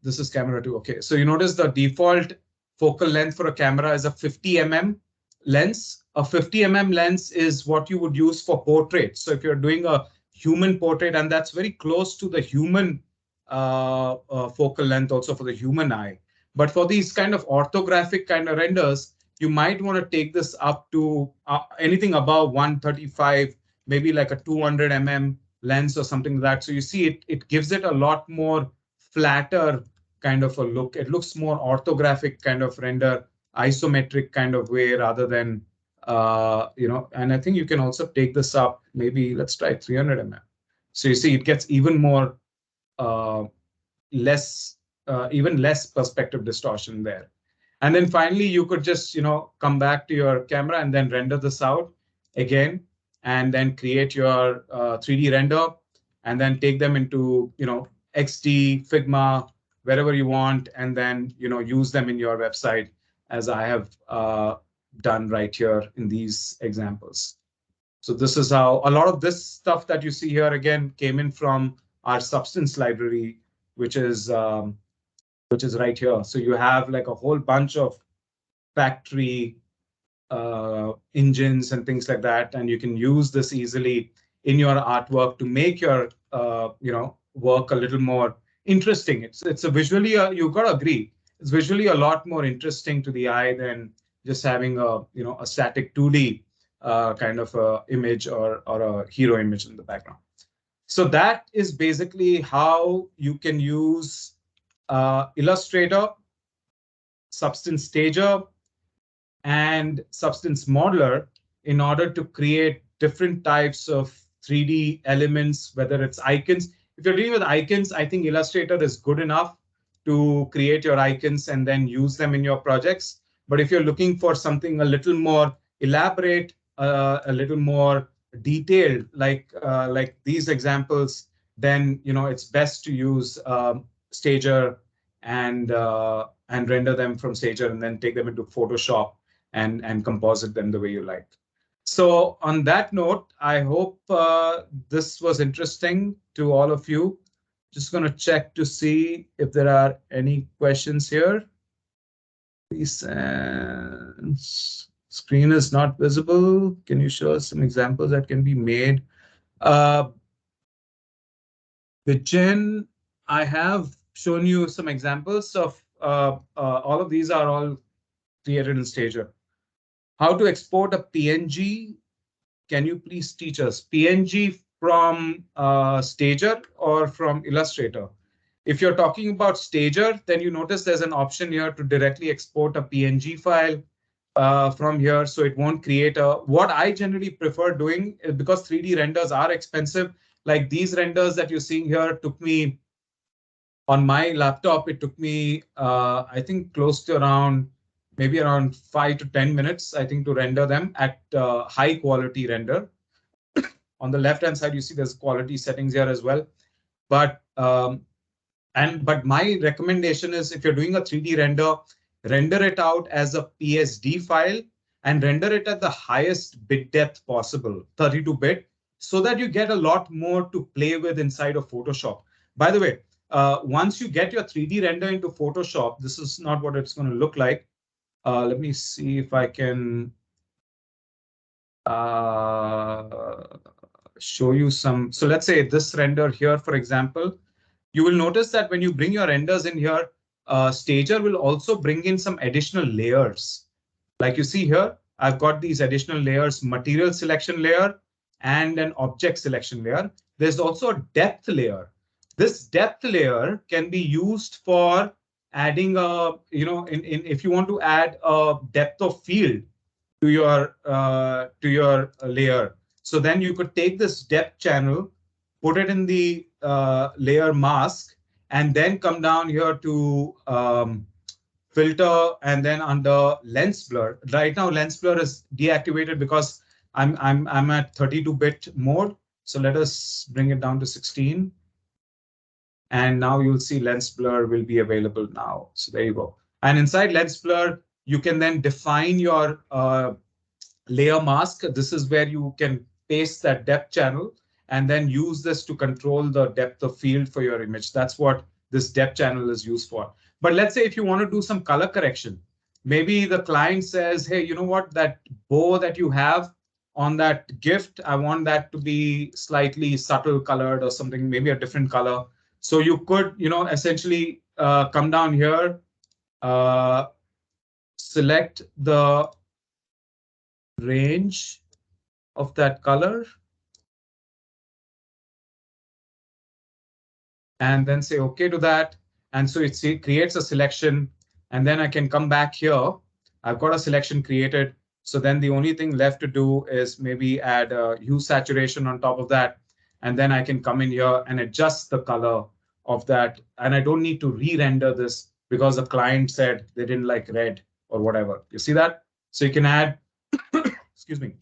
Speaker 1: this is camera 2. Okay, so you notice the default focal length for a camera is a 50 mm lens. A 50 mm lens is what you would use for portraits. So if you're doing a human portrait, and that's very close to the human focal length also for the human eye. But for these kind of orthographic kind of renders, you might want to take this up to anything above 135, maybe like a 200 mm lens or something like that. So you see it gives it a lot more flatter kind of a look. It looks more orthographic kind of render, isometric kind of way, rather than and I think you can also take this up, maybe let's try 300 mm. So you see it gets even more even less perspective distortion there. And then finally, you could just come back to your camera and then render this out again, and then create your 3D render, and then take them into XD, Figma, wherever you want, and then use them in your website, as I have done right here in these examples. So this is how a lot of this stuff that you see here again came in from our Substance library, which is which is right here. So you have like a whole bunch of factory engines and things like that, and you can use this easily in your artwork to make your work a little more interesting. It's a visually you've got to agree, it's visually a lot more interesting to the eye than just having a static 2D kind of image or a hero image in the background. So that is basically how you can use Illustrator, Substance Stager, and Substance Modeler in order to create different types of 3D elements, whether it's icons. If you're dealing with icons, I think Illustrator is good enough to create your icons and then use them in your projects. But if you're looking for something a little more elaborate, a little more detailed, like these examples, then it's best to use Stager and render them from Stager and then take them into Photoshop and composite them the way you like. So on that note, I hope this was interesting to all of you. Just going to check to see if there are any questions here. Please, screen is not visible. Can you show us some examples that can be made? Vijay, I have shown you some examples of all of these are all created in Stager. How to export a PNG? Can you please teach us? PNG from Stager or from Illustrator? If you're talking about Stager, then you notice there's an option here to directly export a PNG file from here, so it won't create a. What I generally prefer doing, because 3D renders are expensive, like these renders that you're seeing here took me, on my laptop, it took me, I think, close to maybe around 5 to 10 minutes, I think, to render them at high quality render. On the left hand side, you see there's quality settings here as well. But my recommendation is, if you're doing a 3D render it out as a PSD file and render it at the highest bit depth possible, 32-bit, so that you get a lot more to play with inside of Photoshop. By the way, once you get your 3D render into Photoshop, this is not what it's going to look like. Let me see if I can show you some. So let's say this render here, for example, you will notice that when you bring your renders in here, Stager will also bring in some additional layers. Like you see here, I've got these additional layers, material selection layer and an object selection layer. There's also a depth layer. This depth layer can be used for adding a, if you want to add a depth of field to your layer. So then you could take this depth channel, put it in the layer mask, and then come down here to filter, and then under lens blur. Right now, lens blur is deactivated because I'm at 32-bit mode. So let us bring it down to 16. And now you'll see lens blur will be available now. So there you go. And inside lens blur, you can then define your layer mask. This is where you can paste that depth channel and then use this to control the depth of field for your image. That's what this depth channel is used for. But let's say if you want to do some color correction, maybe the client says, hey, you know what, that bow that you have on that gift, I want that to be slightly subtle colored or something, maybe a different color. So you could, essentially come down here, select the range of that color, and then say OK to that. And so it creates a selection. And then I can come back here. I've got a selection created. So then the only thing left to do is maybe add a hue saturation on top of that. And then I can come in here and adjust the color of that. And I don't need to re-render this because the client said they didn't like red or whatever. You see that? So you can add, excuse me,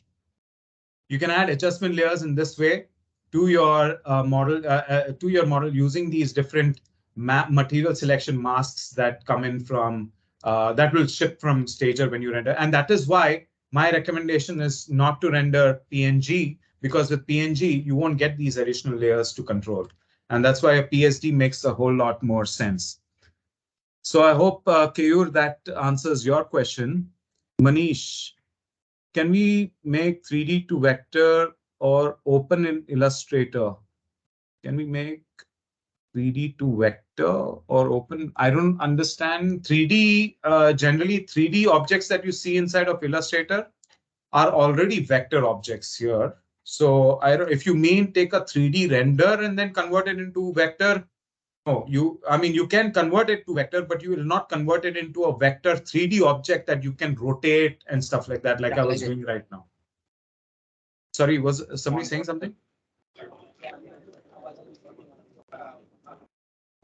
Speaker 1: you can add adjustment layers in this way to your model using these different material selection masks that come in from that will ship from Stager when you render. And that is why my recommendation is not to render PNG, because with PNG, you won't get these additional layers to control. And that's why a PSD makes a whole lot more sense. So I hope, Keyur, that answers your question. Manish, can we make 3D to vector or open in Illustrator? Can we make 3D to vector or open? I don't understand 3D. Generally, 3D objects that you see inside of Illustrator are already vector objects here. So I don't, if you mean take a 3D render and then convert it into vector, no, I mean, you can convert it to vector, but you will not convert it into a vector 3D object that you can rotate and stuff like that, like I was doing right now. Sorry, was somebody saying something?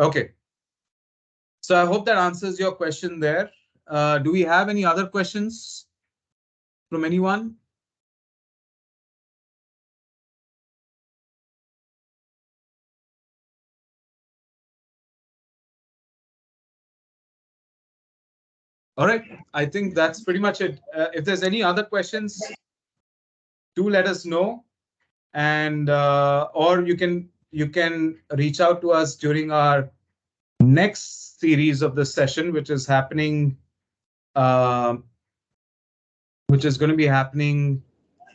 Speaker 1: Okay. So I hope that answers your question there. Do we have any other questions from anyone? All right, I think that's pretty much it. If there's any other questions, do let us know, and or you can reach out to us during our next series of the session, which is happening, which is going to be happening.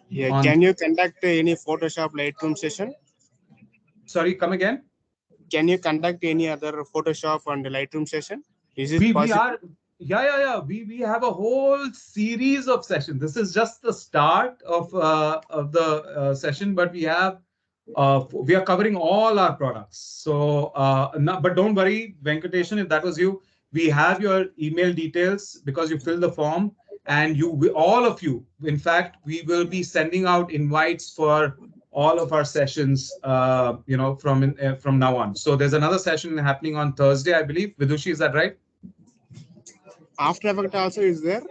Speaker 2: Yeah,
Speaker 1: on,
Speaker 2: can you conduct any Photoshop Lightroom session?
Speaker 1: Sorry, come again.
Speaker 2: Can you conduct any other Photoshop and Lightroom session? Is it
Speaker 1: We
Speaker 2: possible?
Speaker 1: are, yeah. We have a whole series of sessions. This is just the start of the session, but we are covering all our products. So, but don't worry, Venkateshan, if that was you, we have your email details because you fill the form, and all of you, in fact, we will be sending out invites for all of our sessions, from now on. So there's another session happening on Thursday, I believe. Vidushi, is that right?
Speaker 2: After Effects also is there?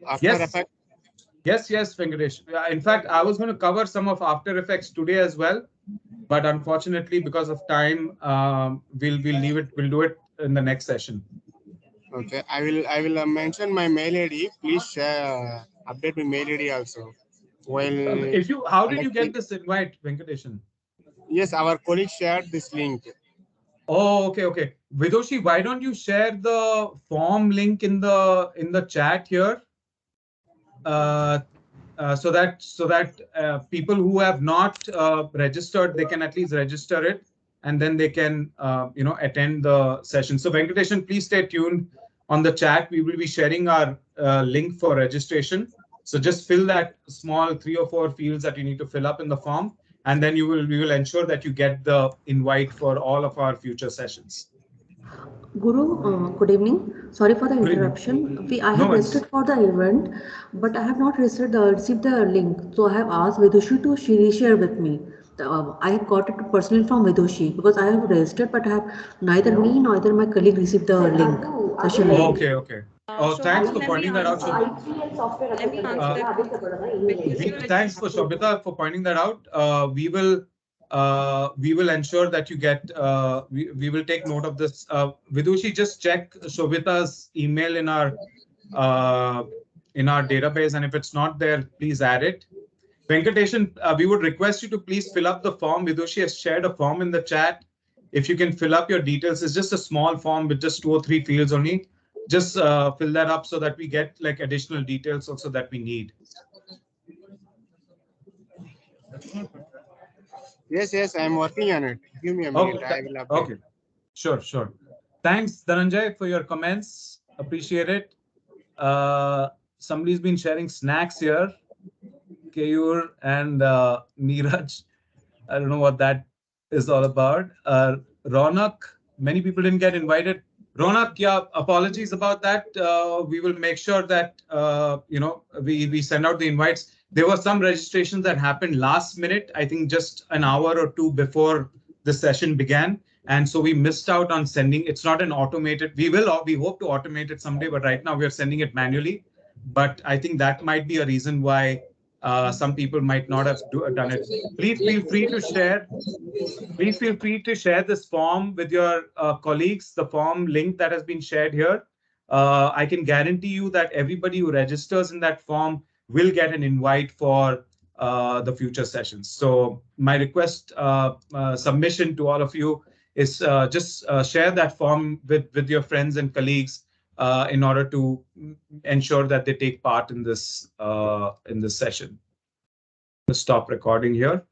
Speaker 2: After
Speaker 1: Yes.
Speaker 2: Effects?
Speaker 1: Yes, Venkatesh. In fact, I was going to cover some of After Effects today as well, but unfortunately, because of time, we'll leave it. We'll do it in the next session.
Speaker 2: Okay, I will mention my mail ID. Please share, update my mail ID also. Well,
Speaker 1: How did you get this invite, Venkateshan?
Speaker 2: Yes, our colleague shared this link.
Speaker 1: Oh, okay. Vidoshi, why don't you share the form link in the chat here, so that people who have not registered, they can at least register it, and then they can attend the session. So Venkateshan, please stay tuned on the chat. We will be sharing our link for registration. So just fill that small 3 or 4 fields that you need to fill up in the form, and then we will ensure that you get the invite for all of our future sessions.
Speaker 4: Guru, good evening. Sorry for the interruption. I have registered for the event, but I have not received the link. So I have asked Vidushi to reshare with me. I have got it personally from Vidushi because I have registered, but I have neither me nor my colleague received the link. Session link.
Speaker 1: Okay. Oh, thanks for pointing that out. Thanks for Shobita for pointing that out. We will ensure that you get. We will take note of this. Vidushi, just check Shobita's email in our database, and if it's not there, please add it. Venkateshan, we would request you to please fill up the form. Vidushi has shared a form in the chat. If you can fill up your details, it's just a small form with just 2 or 3 fields only. Just fill that up so that we get like additional details also that we need.
Speaker 2: Yes, I'm working on it. Give me a minute. I will update.
Speaker 1: Okay, sure. Thanks, Dhananjay, for your comments. Appreciate it. Somebody's been sharing snacks here. Keyur and Neeraj. I don't know what that is all about. Ronak, many people didn't get invited. Ronak, yeah, apologies about that. We will make sure that we send out the invites. There were some registrations that happened last minute, I think just an hour or 2 before the session began. And so we missed out on sending. It's not an automated. We hope to automate it someday, but right now we are sending it manually. But I think that might be a reason why some people might not have done it. Please feel free to share. Please feel free to share this form with your colleagues, the form link that has been shared here. I can guarantee you that everybody who registers in that form will get an invite for the future sessions. So my request, submission to all of you is just share that form with your friends and colleagues in order to ensure that they take part in this session. Stop recording here.